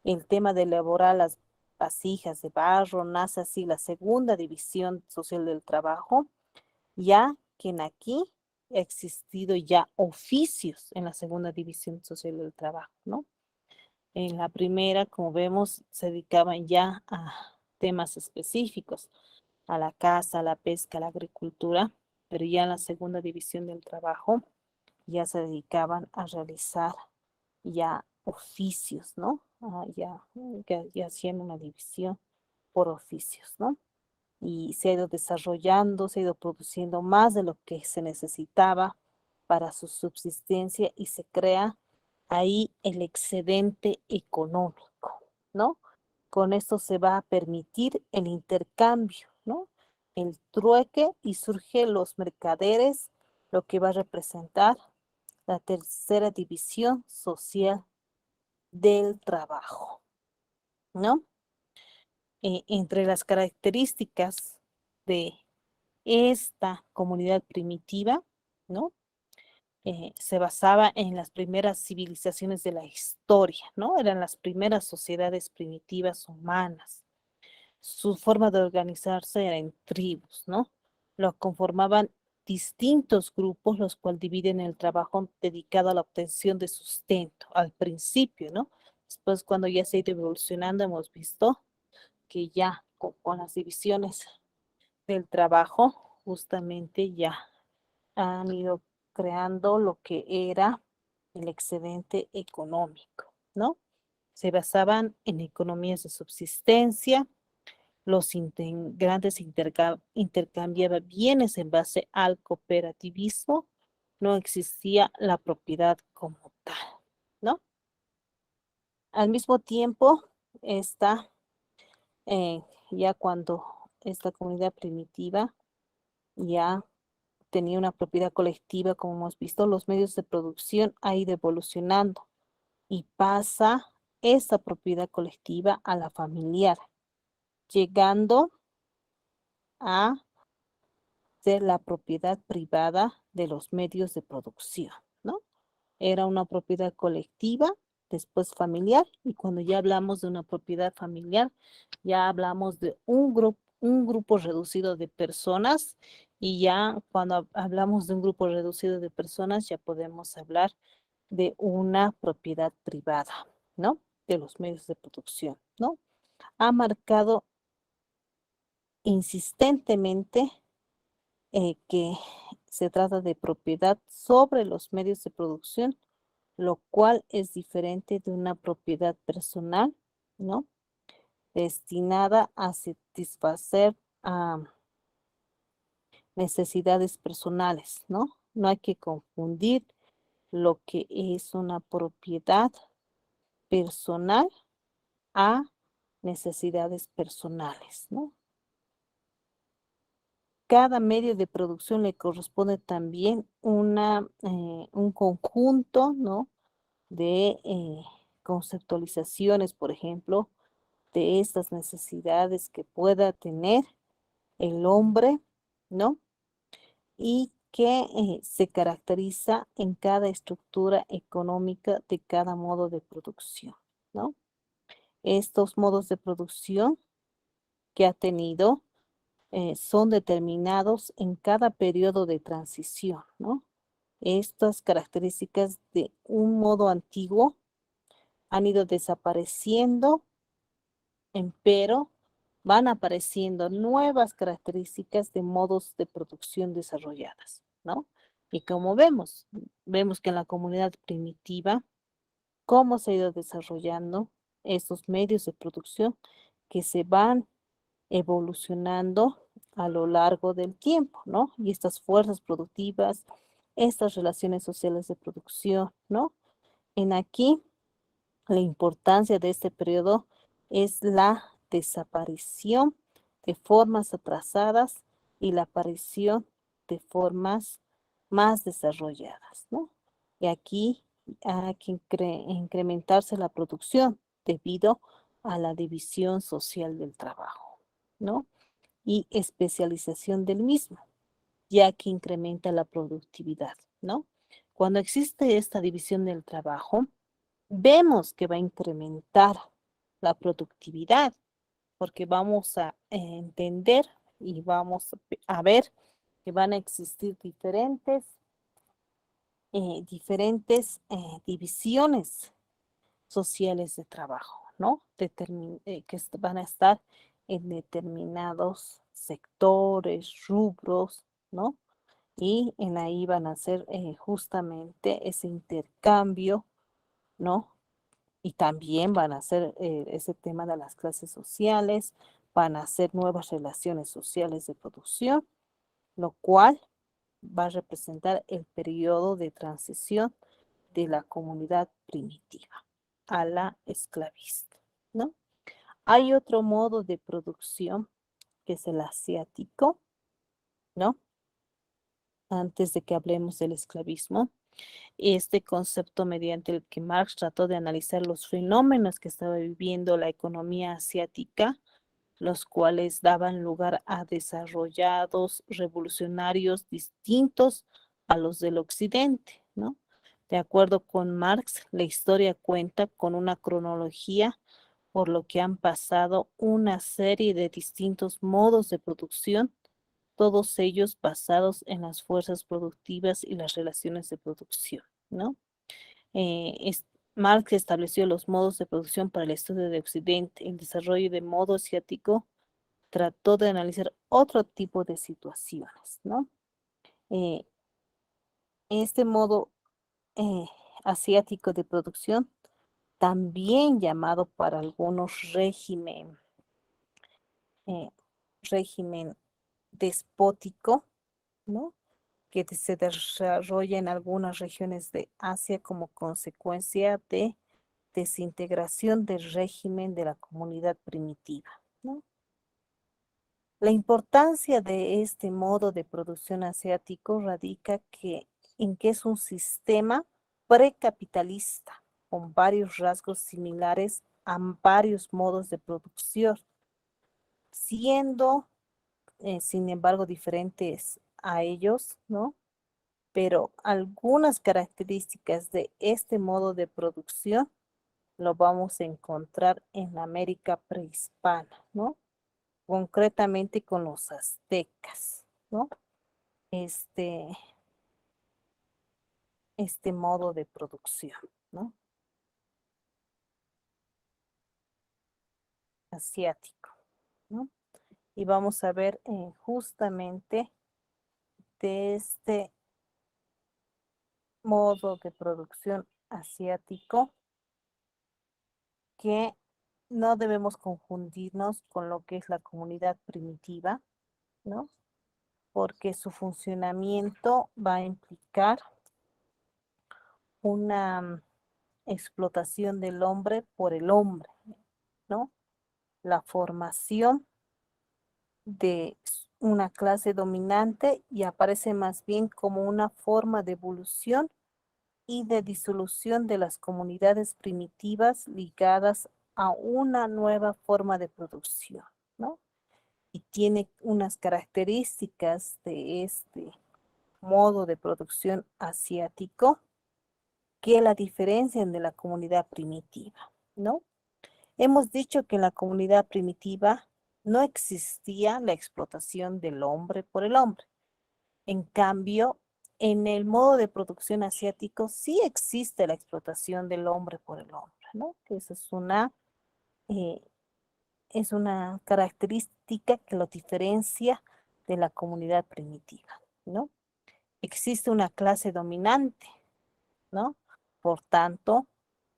el tema de elaborar las vasijas de barro, nace así la segunda división social del trabajo, ya que en aquí ha existido ya oficios en la segunda división social del trabajo, ¿no? En la primera, como vemos, se dedicaban ya a temas específicos, a la caza, a la pesca, a la agricultura, pero ya en la segunda división del trabajo ya se dedicaban a realizar ya oficios, ¿no? Ya hacían una división por oficios, ¿no? Y se ha ido desarrollando, se ha ido produciendo más de lo que se necesitaba para su subsistencia y se crea ahí el excedente económico, ¿no? Con esto se va a permitir el intercambio, ¿no? El trueque y surgen los mercaderes, lo que va a representar la tercera división social del trabajo, ¿no? Entre las características de esta comunidad primitiva, ¿no? Se basaba en las primeras civilizaciones de la historia, ¿no? Eran las primeras sociedades primitivas humanas. Su forma de organizarse era en tribus, ¿no? Lo conformaban distintos grupos, los cuales dividen el trabajo dedicado a la obtención de sustento, al principio, ¿no? Después, cuando ya se ha ido evolucionando, hemos visto que ya con las divisiones del trabajo, justamente ya han ido creando lo que era el excedente económico, ¿no? Se basaban en economías de subsistencia, los integrantes intercambiaban bienes en base al cooperativismo, no existía la propiedad como tal, ¿no? Al mismo tiempo, está ya cuando esta comunidad primitiva ya tenía una propiedad colectiva, como hemos visto, los medios de producción han ido evolucionando y pasa esa propiedad colectiva a la familiar, llegando a ser la propiedad privada de los medios de producción, ¿no? Era una propiedad colectiva, después familiar, y cuando ya hablamos de una propiedad familiar, ya hablamos de un grupo reducido de personas, y ya cuando hablamos de un grupo reducido de personas, ya podemos hablar de una propiedad privada, ¿no? De los medios de producción, ¿no? Ha marcado insistentemente que se trata de propiedad sobre los medios de producción, lo cual es diferente de una propiedad personal, ¿no? Destinada a satisfacer necesidades personales, ¿no? No hay que confundir lo que es una propiedad personal a necesidades personales, ¿no? Cada medio de producción le corresponde también un conjunto, ¿no? De conceptualizaciones, por ejemplo, de estas necesidades que pueda tener el hombre, ¿no? Y que se caracteriza en cada estructura económica de cada modo de producción, ¿no? Estos modos de producción que ha tenido son determinados en cada periodo de transición, ¿no? Estas características de un modo antiguo han ido desapareciendo, pero van apareciendo nuevas características de modos de producción desarrolladas, ¿no? Y como vemos que en la comunidad primitiva, cómo se ha ido desarrollando estos medios de producción que se van evolucionando a lo largo del tiempo, ¿no? Y estas fuerzas productivas, estas relaciones sociales de producción, ¿no? En aquí, la importancia de este periodo es la desaparición de formas atrasadas y la aparición de formas más desarrolladas, ¿no? Y aquí hay que incrementarse la producción debido a la división social del trabajo, ¿no? Y especialización del mismo, ya que incrementa la productividad, ¿no? Cuando existe esta división del trabajo, vemos que va a incrementar la productividad, porque vamos a entender y vamos a ver que van a existir diferentes divisiones sociales de trabajo, ¿no? Van a estar en determinados sectores, rubros, ¿no? Y en ahí van a hacer justamente ese intercambio, ¿no? Y también van a hacer ese tema de las clases sociales, van a hacer nuevas relaciones sociales de producción, lo cual va a representar el periodo de transición de la comunidad primitiva a la esclavista, ¿no? Hay otro modo de producción que es el asiático, ¿no? Antes de que hablemos del esclavismo, este concepto mediante el que Marx trató de analizar los fenómenos que estaba viviendo la economía asiática, los cuales daban lugar a desarrollados revolucionarios distintos a los del occidente, ¿no? De acuerdo con Marx, la historia cuenta con una cronología por lo que han pasado una serie de distintos modos de producción, todos ellos basados en las fuerzas productivas y las relaciones de producción, ¿no? Marx estableció los modos de producción para el estudio de Occidente. El desarrollo de modo asiático trató de analizar otro tipo de situaciones, ¿no? Eh, este modo eh, asiático de producción, también llamado para algunos eh, régimen despótico, ¿no? Que se desarrolla en algunas regiones de Asia como consecuencia de desintegración del régimen de la comunidad primitiva, ¿no? La importancia de este modo de producción asiático radica en que es un sistema precapitalista con varios rasgos similares a varios modos de producción, siendo, sin embargo, diferentes a ellos, ¿no? Pero algunas características de este modo de producción lo vamos a encontrar en la América prehispana, ¿no? Concretamente con los aztecas, ¿no? Este, este modo de producción, ¿no? Asiático, ¿no? Y vamos a ver justamente de este modo de producción asiático que no debemos confundirnos con lo que es la comunidad primitiva, ¿no? Porque su funcionamiento va a implicar una explotación del hombre por el hombre, ¿no? La formación de una clase dominante y aparece más bien como una forma de evolución y de disolución de las comunidades primitivas ligadas a una nueva forma de producción, ¿no? y tiene unas características de este modo de producción asiático que la diferencian de la comunidad primitiva, ¿no? Hemos dicho que en la comunidad primitiva no existía la explotación del hombre por el hombre. En cambio, en el modo de producción asiático sí existe la explotación del hombre por el hombre, ¿no? Que esa eh, es una característica que lo diferencia de la comunidad primitiva, ¿no? Existe una clase dominante, ¿no? Por tanto,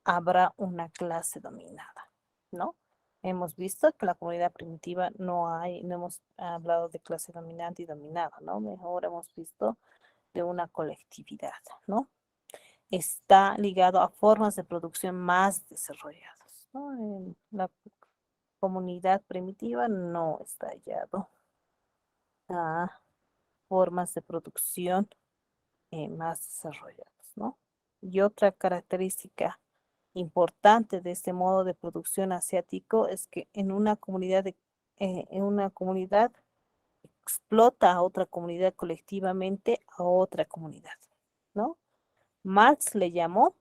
habrá una clase dominada, ¿no? Hemos visto que la comunidad primitiva no hemos hablado de clase dominante y dominada, ¿no? Mejor hemos visto de una colectividad, ¿no? Está ligado a formas de producción más desarrolladas, ¿no? En la comunidad primitiva no está hallado a formas de producción más desarrolladas, ¿no? Y otra característica importante de este modo de producción asiático es que en una comunidad explota a otra comunidad colectivamente a otra comunidad, ¿no? Marx le llamó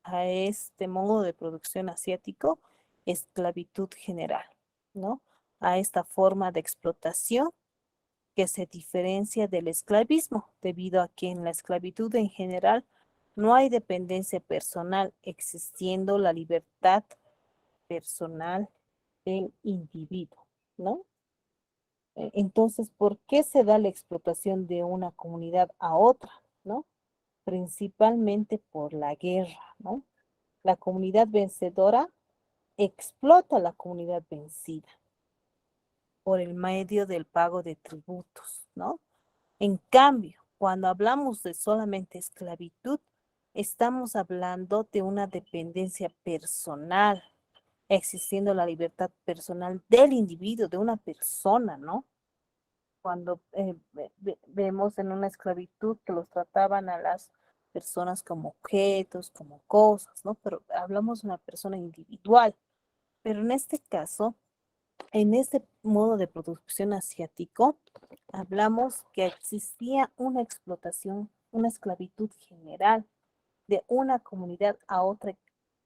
a este modo de producción asiático esclavitud general, ¿no? A esta forma de explotación que se diferencia del esclavismo, debido a que en la esclavitud en general no hay dependencia personal, existiendo la libertad personal del individuo, ¿no? Entonces, ¿por qué se da la explotación de una comunidad a otra, ¿no? Principalmente por la guerra, ¿no? La comunidad vencedora explota a la comunidad vencida por el medio del pago de tributos, ¿no? En cambio, cuando hablamos de solamente esclavitud, estamos hablando de una dependencia personal, existiendo la libertad personal del individuo, de una persona, ¿no? Cuando vemos en una esclavitud que los trataban a las personas como objetos, como cosas, ¿no? Pero hablamos de una persona individual. Pero en este caso, en este modo de producción asiático, hablamos que existía una explotación, una esclavitud general de una comunidad a otra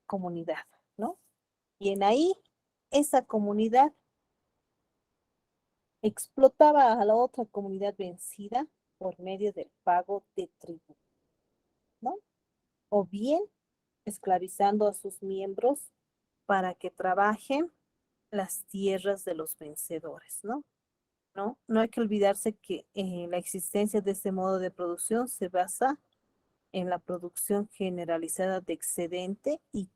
comunidad, ¿no? Y en ahí, esa comunidad explotaba a la otra comunidad vencida por medio del pago de tributo, ¿no? O bien esclavizando a sus miembros para que trabajen las tierras de los vencedores, ¿no? ¿No? No hay que olvidarse que la existencia de este modo de producción se basa en la producción generalizada de excedente y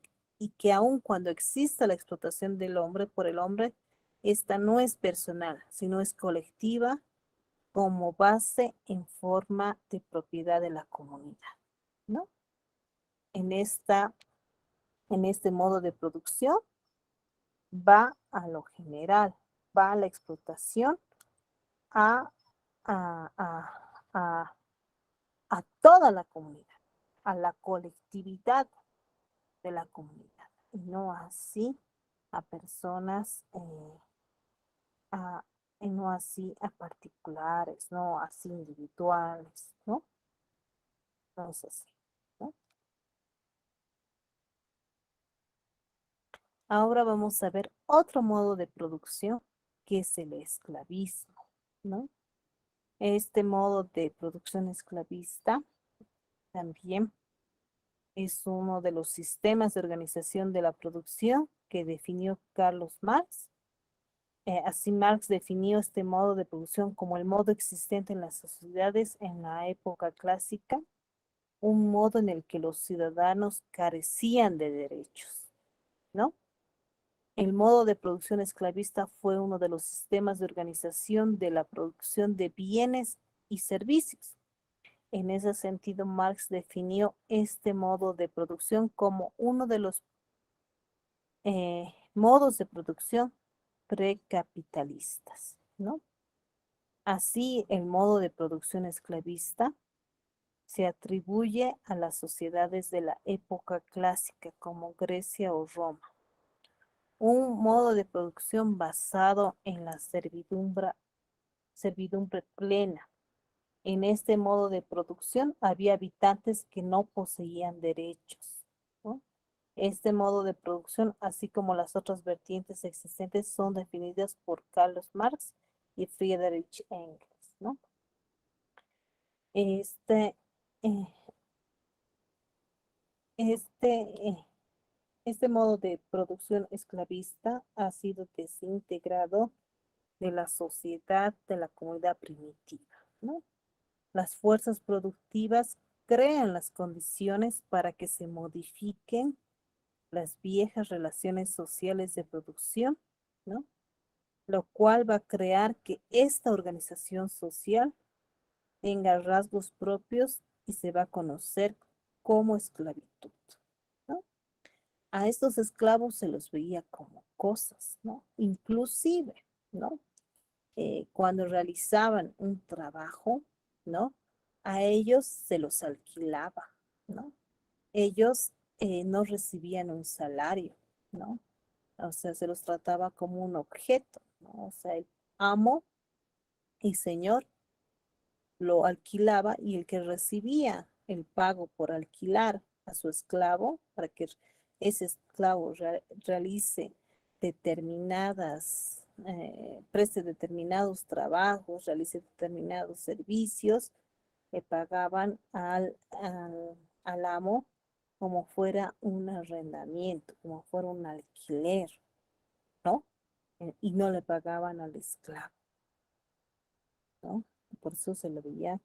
que aun cuando exista la explotación del hombre por el hombre, esta no es personal, sino es colectiva como base en forma de propiedad de la comunidad, ¿no? En en este modo de producción va a lo general, va a la explotación a, a, a, a, a toda la comunidad, a la colectividad de la comunidad, y no así a personas, a, y no así a particulares, no así individuales, ¿no? No es así, ¿no? Ahora vamos a ver otro modo de producción que es el esclavismo, ¿no? Este modo de producción esclavista también es uno de los sistemas de organización de la producción que definió Carlos Marx. Así Marx definió este modo de producción como el modo existente en las sociedades en la época clásica, un modo en el que los ciudadanos carecían de derechos, ¿no? El modo de producción esclavista fue uno de los sistemas de organización de la producción de bienes y servicios. En ese sentido, Marx definió este modo de producción como uno de los modos de producción precapitalistas, ¿no? Así, el modo de producción esclavista se atribuye a las sociedades de la época clásica como Grecia o Roma. un modo de producción basado en la servidumbre plena. En este modo de producción había habitantes que no poseían derechos, ¿no? Este modo de producción, así como las otras vertientes existentes, son definidas por Carlos Marx y Friedrich Engels, ¿no? Este, eh, este, eh, este modo de producción esclavista ha sido desintegrado de la sociedad de la comunidad primitiva, ¿no? Las fuerzas productivas crean las condiciones para que se modifiquen las viejas relaciones sociales de producción, ¿no? Lo cual va a crear que esta organización social tenga rasgos propios y se va a conocer como esclavitud, ¿no? A estos esclavos se los veía como cosas, ¿no? Inclusive, ¿no? Cuando realizaban un trabajo, ¿no? A ellos se los alquilaba, ¿no? Ellos no recibían un salario, ¿no? O sea, se los trataba como un objeto, ¿no? O sea, el amo y señor lo alquilaba y el que recibía el pago por alquilar a su esclavo para que ese esclavo realice preste determinados trabajos, realice determinados servicios, le pagaban al amo como fuera un arrendamiento, como fuera un alquiler, ¿no? Y no le pagaban al esclavo, ¿no? Por eso se le veía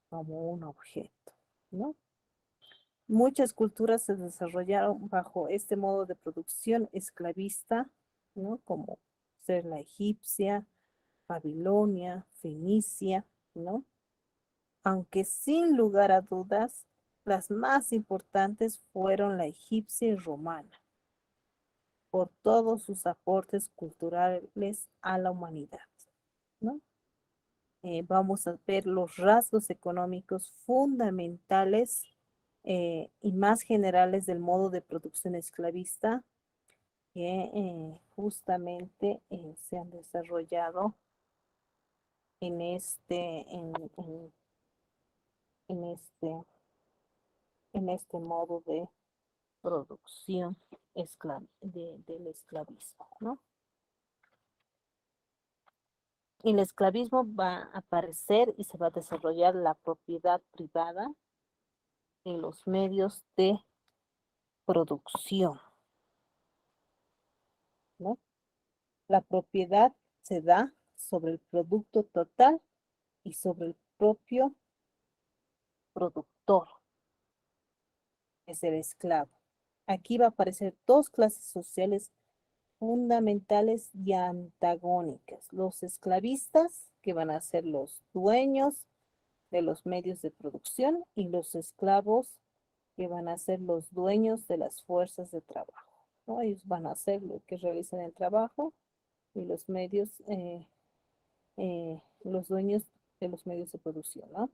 como un objeto, ¿no? Muchas culturas se desarrollaron bajo este modo de producción esclavista, ¿no? Como ser la egipcia, Babilonia, Fenicia, ¿no? Aunque sin lugar a dudas, las más importantes fueron la egipcia y romana, por todos sus aportes culturales a la humanidad, ¿no? Vamos a ver los rasgos económicos fundamentales y más generales del modo de producción esclavista que justamente se han desarrollado en en este, en este modo de producción del esclavismo, ¿no? En el esclavismo va a aparecer y se va a desarrollar la propiedad privada en los medios de producción, ¿no? La propiedad se da sobre el producto total y sobre el propio productor, es el esclavo. Aquí va a aparecer dos clases sociales fundamentales y antagónicas. Los esclavistas, que van a ser los dueños de los medios de producción, y los esclavos, que van a ser los dueños de las fuerzas de trabajo, ¿no? Ellos van a ser los que realizan el trabajo y los los dueños de los medios de producción, ¿no?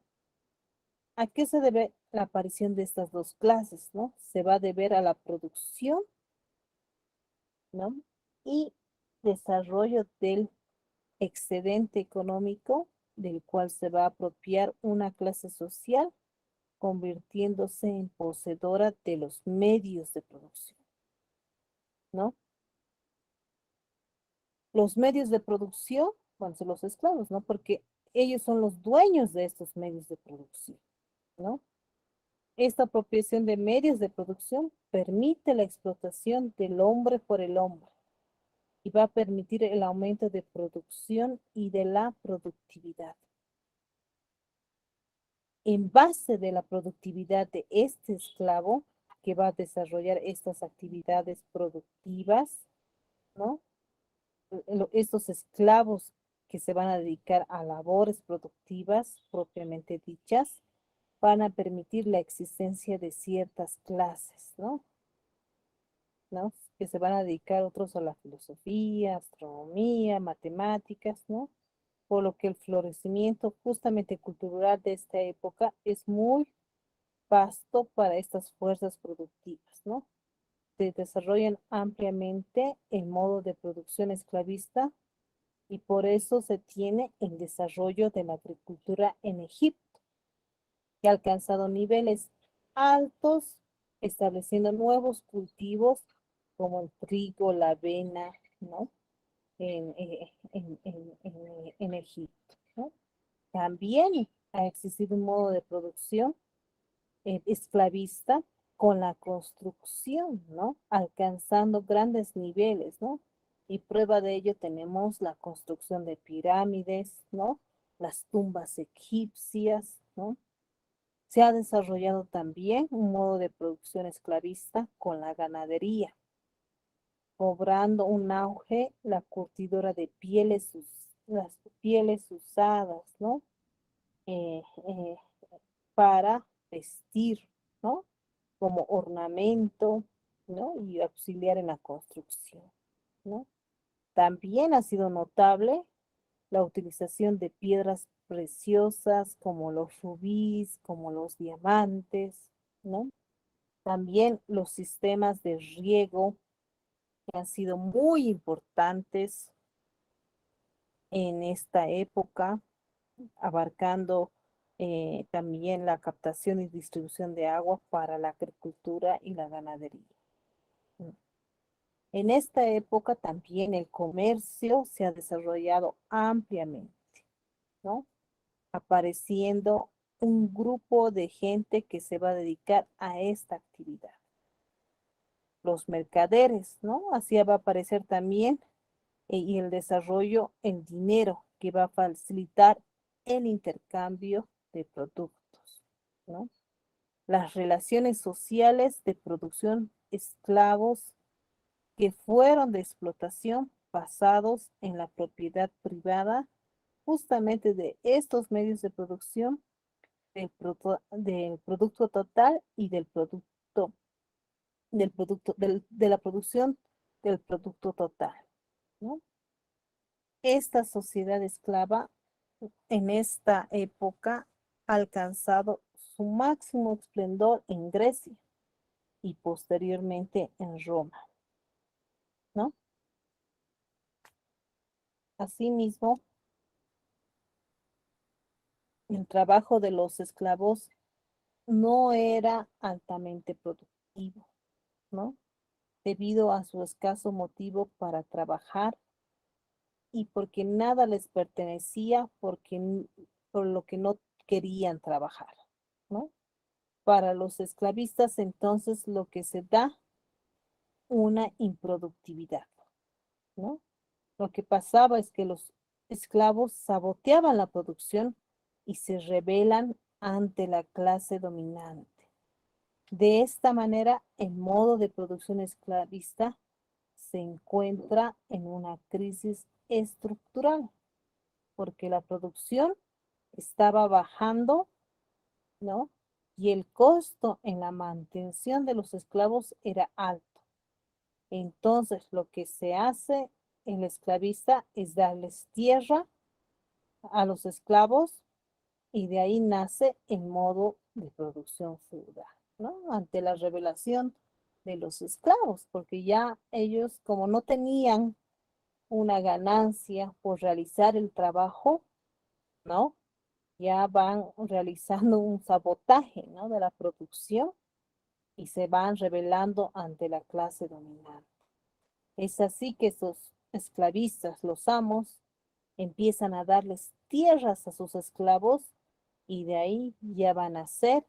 ¿A qué se debe la aparición de estas dos clases, ¿no? Se va a deber a la producción, ¿no? Y desarrollo del excedente económico del cual se va a apropiar una clase social convirtiéndose en poseedora de los medios de producción, ¿no? Los medios de producción van a ser los esclavos, ¿no? Porque ellos son los dueños de estos medios de producción, ¿no? Esta apropiación de medios de producción permite la explotación del hombre por el hombre y va a permitir el aumento de producción y de la productividad. En base de la productividad de este esclavo que va a desarrollar estas actividades productivas, ¿no? Estos esclavos que se van a dedicar a labores productivas propiamente dichas, van a permitir la existencia de ciertas clases, ¿no? ¿No? Que se van a dedicar otros a la filosofía, astronomía, matemáticas, ¿no? Por lo que el florecimiento justamente cultural de esta época es muy vasto para estas fuerzas productivas, ¿no? se desarrollan ampliamente el modo de producción esclavista y por eso se tiene el desarrollo de la agricultura en Egipto, que ha alcanzado niveles altos, estableciendo nuevos cultivos como el trigo, la avena, ¿no? En Egipto, ¿no? También ha existido un modo de producción esclavista con la construcción, ¿no? Alcanzando grandes niveles, ¿no? Y prueba de ello tenemos la construcción de pirámides, ¿no? Las tumbas egipcias, ¿no? Se ha desarrollado también un modo de producción esclavista con la ganadería, cobrando un auge la curtidora de pieles, las pieles usadas, ¿no? Eh, eh, para vestir, ¿no? Como ornamento, ¿no? Y auxiliar en la construcción, ¿no? También ha sido notable la utilización de piedras preciosas como los rubíes, como los diamantes, ¿no? También los sistemas de riego que han sido muy importantes en esta época, abarcando también la captación y distribución de agua para la agricultura y la ganadería. En esta época también el comercio se ha desarrollado ampliamente, ¿no? Apareciendo un grupo de gente que se va a dedicar a esta actividad. Los mercaderes, ¿no? Así va a aparecer también y el desarrollo en dinero que va a facilitar el intercambio de productos, ¿no? Las relaciones sociales de producción esclavos que fueron de explotación basados en la propiedad privada justamente de estos medios de producción del producto total y de la producción del producto total, ¿no? Esta sociedad esclava en esta época ha alcanzado su máximo esplendor en Grecia y posteriormente en Roma, ¿no? Asimismo, el trabajo de los esclavos no era altamente productivo, ¿no? Debido a su escaso motivo para trabajar y porque nada les pertenecía, por lo que no querían trabajar, ¿no? Para los esclavistas, entonces, lo que se da una improductividad, ¿no? Lo que pasaba es que los esclavos saboteaban la producción y se rebelan ante la clase dominante. De esta manera, el modo de producción esclavista se encuentra en una crisis estructural, porque la producción estaba bajando, ¿no? Y el costo en la mantención de los esclavos era alto. Entonces, lo que se hace en la esclavista es darles tierra a los esclavos y de ahí nace el modo de producción feudal, ¿no? Ante la revelación de los esclavos, porque ya ellos, como no tenían una ganancia por realizar el trabajo, ¿no? Ya van realizando un sabotaje, ¿no? De la producción y se van rebelando ante la clase dominante. Es así que esos esclavistas, los amos, empiezan a darles tierras a sus esclavos y de ahí ya van a ser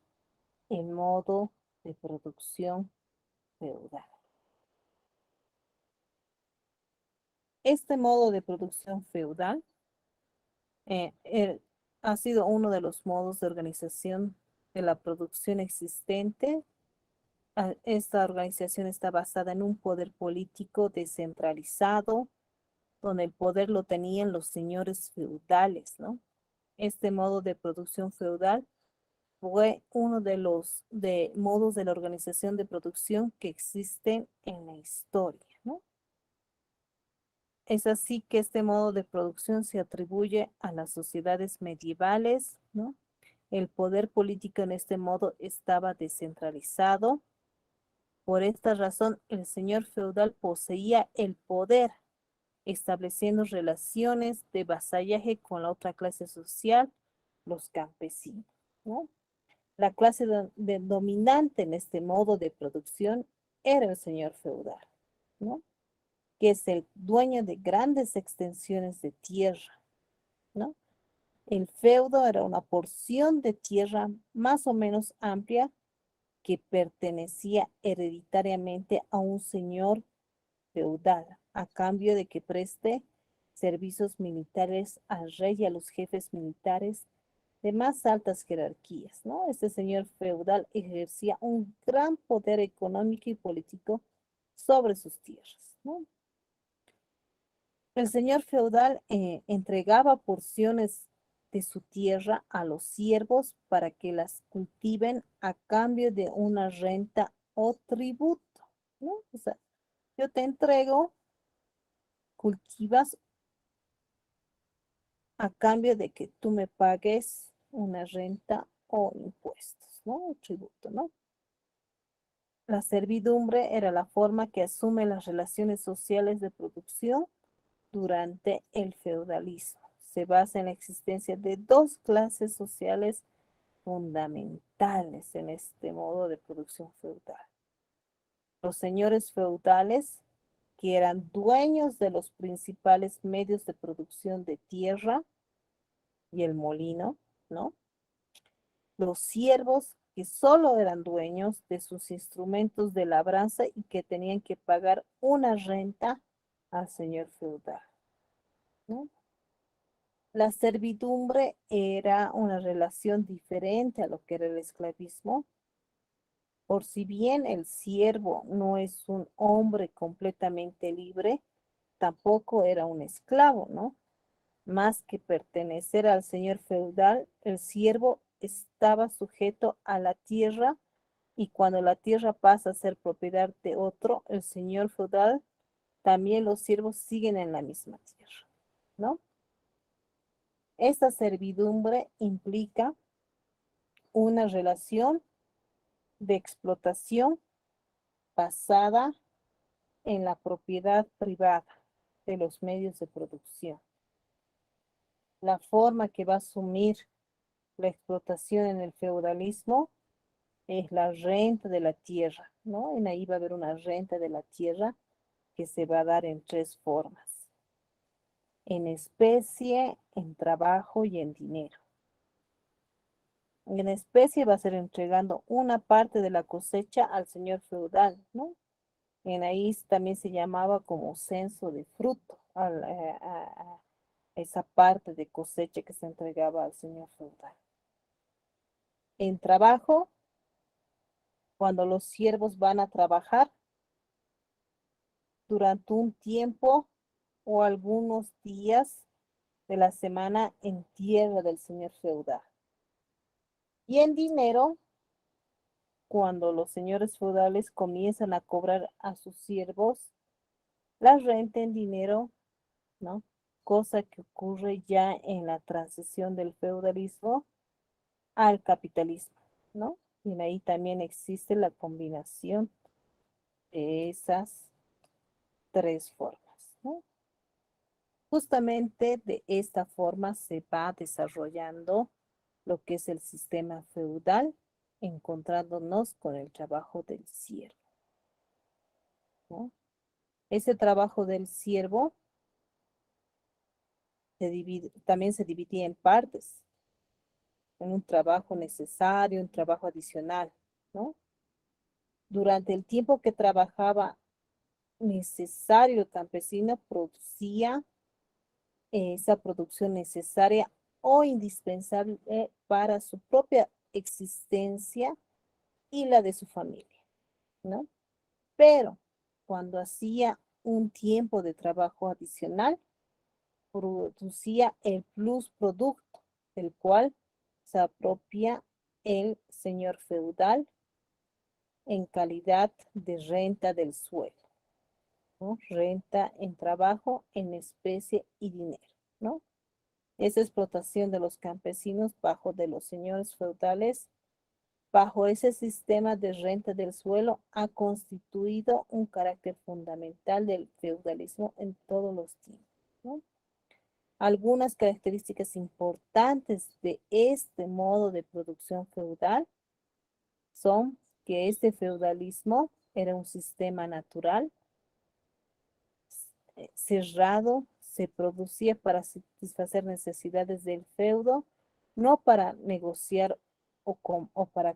el modo de producción feudal. Este modo de producción feudal eh, eh, ha sido uno de los modos de organización de la producción existente. Esta organización está basada en un poder político descentralizado, donde el poder lo tenían los señores feudales, ¿no? Este modo de producción feudal fue uno de los modos de la organización de producción que existen en la historia, ¿no? Es así que este modo de producción se atribuye a las sociedades medievales, ¿no? El poder político en este modo estaba descentralizado Por esta razón, el señor feudal poseía el poder, estableciendo relaciones de vasallaje con la otra clase social, los campesinos, ¿no? La clase dominante en este modo de producción era el señor feudal, ¿no? Que es el dueño de grandes extensiones de tierra, ¿no? El feudo era una porción de tierra más o menos amplia que pertenecía hereditariamente a un señor feudal, a cambio de que preste servicios militares al rey y a los jefes militares de más altas jerarquías, ¿no? Este señor feudal ejercía un gran poder económico y político sobre sus tierras, ¿no? El señor feudal entregaba porciones de su tierra a los siervos para que las cultiven a cambio de una renta o tributo, ¿no? O sea, yo te entrego, cultivas a cambio de que tú me pagues una renta o impuestos, ¿no? O tributo, ¿no? La servidumbre era la forma que asume las relaciones sociales de producción durante el feudalismo. Se basa en la existencia de dos clases sociales fundamentales en este modo de producción feudal. Los señores feudales, que eran dueños de los principales medios de producción de tierra y el molino, ¿no? Los siervos, que solo eran dueños de sus instrumentos de labranza y que tenían que pagar una renta al señor feudal, ¿no? La servidumbre era una relación diferente a lo que era el esclavismo. Por si bien el siervo no es un hombre completamente libre, tampoco era un esclavo, ¿no? Más que pertenecer al señor feudal, el siervo estaba sujeto a la tierra y cuando la tierra pasa a ser propiedad de otro, el señor feudal, también los siervos siguen en la misma tierra, ¿no? Esta servidumbre implica una relación de explotación basada en la propiedad privada de los medios de producción. La forma que va a asumir la explotación en el feudalismo es la renta de la tierra, ¿no? En ahí va a haber una renta de la tierra que se va a dar en tres formas: en especie, en trabajo y en dinero. En especie va a ser entregando una parte de la cosecha al señor feudal, ¿no? En ahí también se llamaba como censo de fruto, a esa parte de cosecha que se entregaba al señor feudal. En trabajo, cuando los siervos van a trabajar durante un tiempo o algunos días de la semana en tierra del señor feudal. Y en dinero, cuando los señores feudales comienzan a cobrar a sus siervos la renta en dinero, ¿no? Cosa que ocurre ya en la transición del feudalismo al capitalismo, ¿no? Y ahí también existe la combinación de esas tres formas, ¿no? Justamente de esta forma se va desarrollando lo que es el sistema feudal, encontrándonos con el trabajo del siervo, ¿no? Ese trabajo del siervo también se dividía en partes, en un trabajo necesario, un trabajo adicional, ¿no? Durante el tiempo que trabajaba necesario el campesino, producía esa producción necesaria o indispensable para su propia existencia y la de su familia, ¿no? Pero cuando hacía un tiempo de trabajo adicional, producía el plus producto, del cual se apropia el señor feudal en calidad de renta del suelo, ¿no? Renta en trabajo, en especie y dinero, ¿no? Esa explotación de los campesinos bajo de los señores feudales bajo ese sistema de renta del suelo ha constituido un carácter fundamental del feudalismo en todos los tiempos, ¿no? Algunas características importantes de este modo de producción feudal son que este feudalismo era un sistema natural, cerrado, se producía para satisfacer necesidades del feudo, no para negociar o para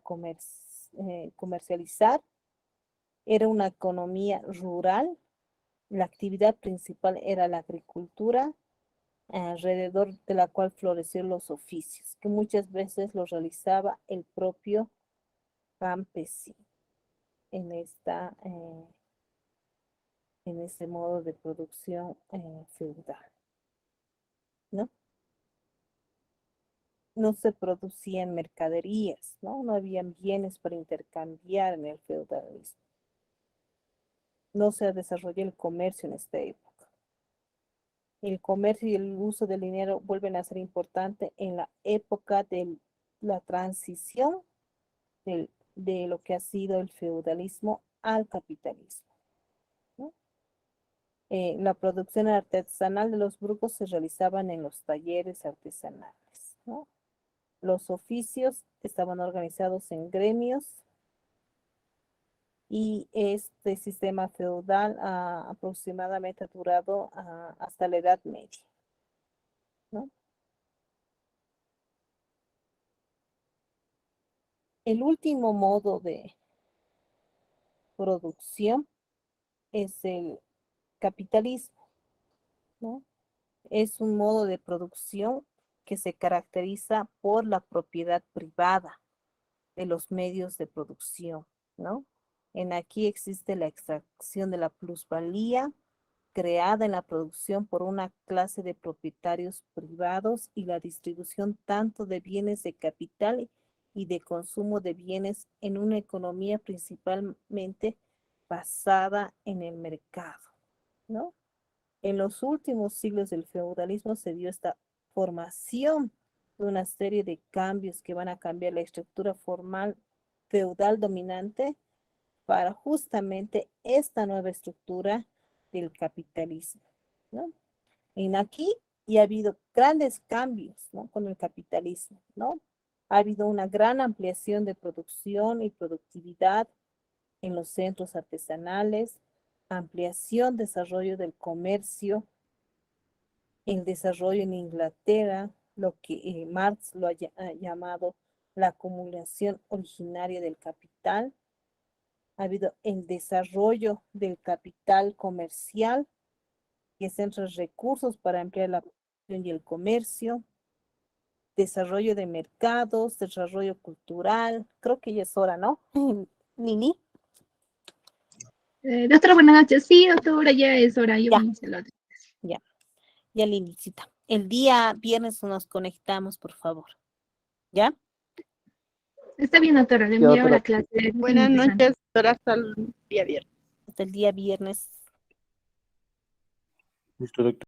comercializar. Era una economía rural, la actividad principal era la agricultura, alrededor de la cual florecieron los oficios, que muchas veces los realizaba el propio campesino en en ese modo de producción feudal, ¿no? No se producían mercaderías, ¿no? No habían bienes para intercambiar en el feudalismo. No se desarrolló el comercio en esta época. El comercio y el uso del dinero vuelven a ser importantes en la época de la transición de lo que ha sido el feudalismo al capitalismo, ¿no? La producción artesanal de los brujos se realizaban en los talleres artesanales, ¿no? Los oficios estaban organizados en gremios y este sistema feudal aproximadamente ha durado hasta la Edad Media, ¿no? El último modo de producción es el capitalismo, ¿no? Es un modo de producción que se caracteriza por la propiedad privada de los medios de producción, ¿no? En aquí existe la extracción de la plusvalía creada en la producción por una clase de propietarios privados y la distribución tanto de bienes de capital y de consumo de bienes en una economía principalmente basada en el mercado, ¿no? En los últimos siglos del feudalismo se dio esta formación de una serie de cambios que van a cambiar la estructura formal feudal dominante para justamente esta nueva estructura del capitalismo, ¿no? En aquí ya ha habido grandes cambios, ¿no? Con el capitalismo, ¿no? Ha habido una gran ampliación de producción y productividad en los centros artesanales, ampliación, desarrollo del comercio, el desarrollo en Inglaterra, lo que Marx lo ha llamado la acumulación originaria del capital. Ha habido el desarrollo del capital comercial, que centra recursos para ampliar la producción y el comercio, desarrollo de mercados, desarrollo cultural. Creo que ya es hora, ¿no? Nini. Doctora, buenas noches. Sí, doctora, ya es hora. Yo Ya. me hice la otra. Ya, Linicita. El día viernes nos conectamos, por favor. ¿Ya? Está bien, doctora, le envío la clase. Buenas noches, doctora, hasta el día viernes. Hasta el día viernes. Listo, doctor.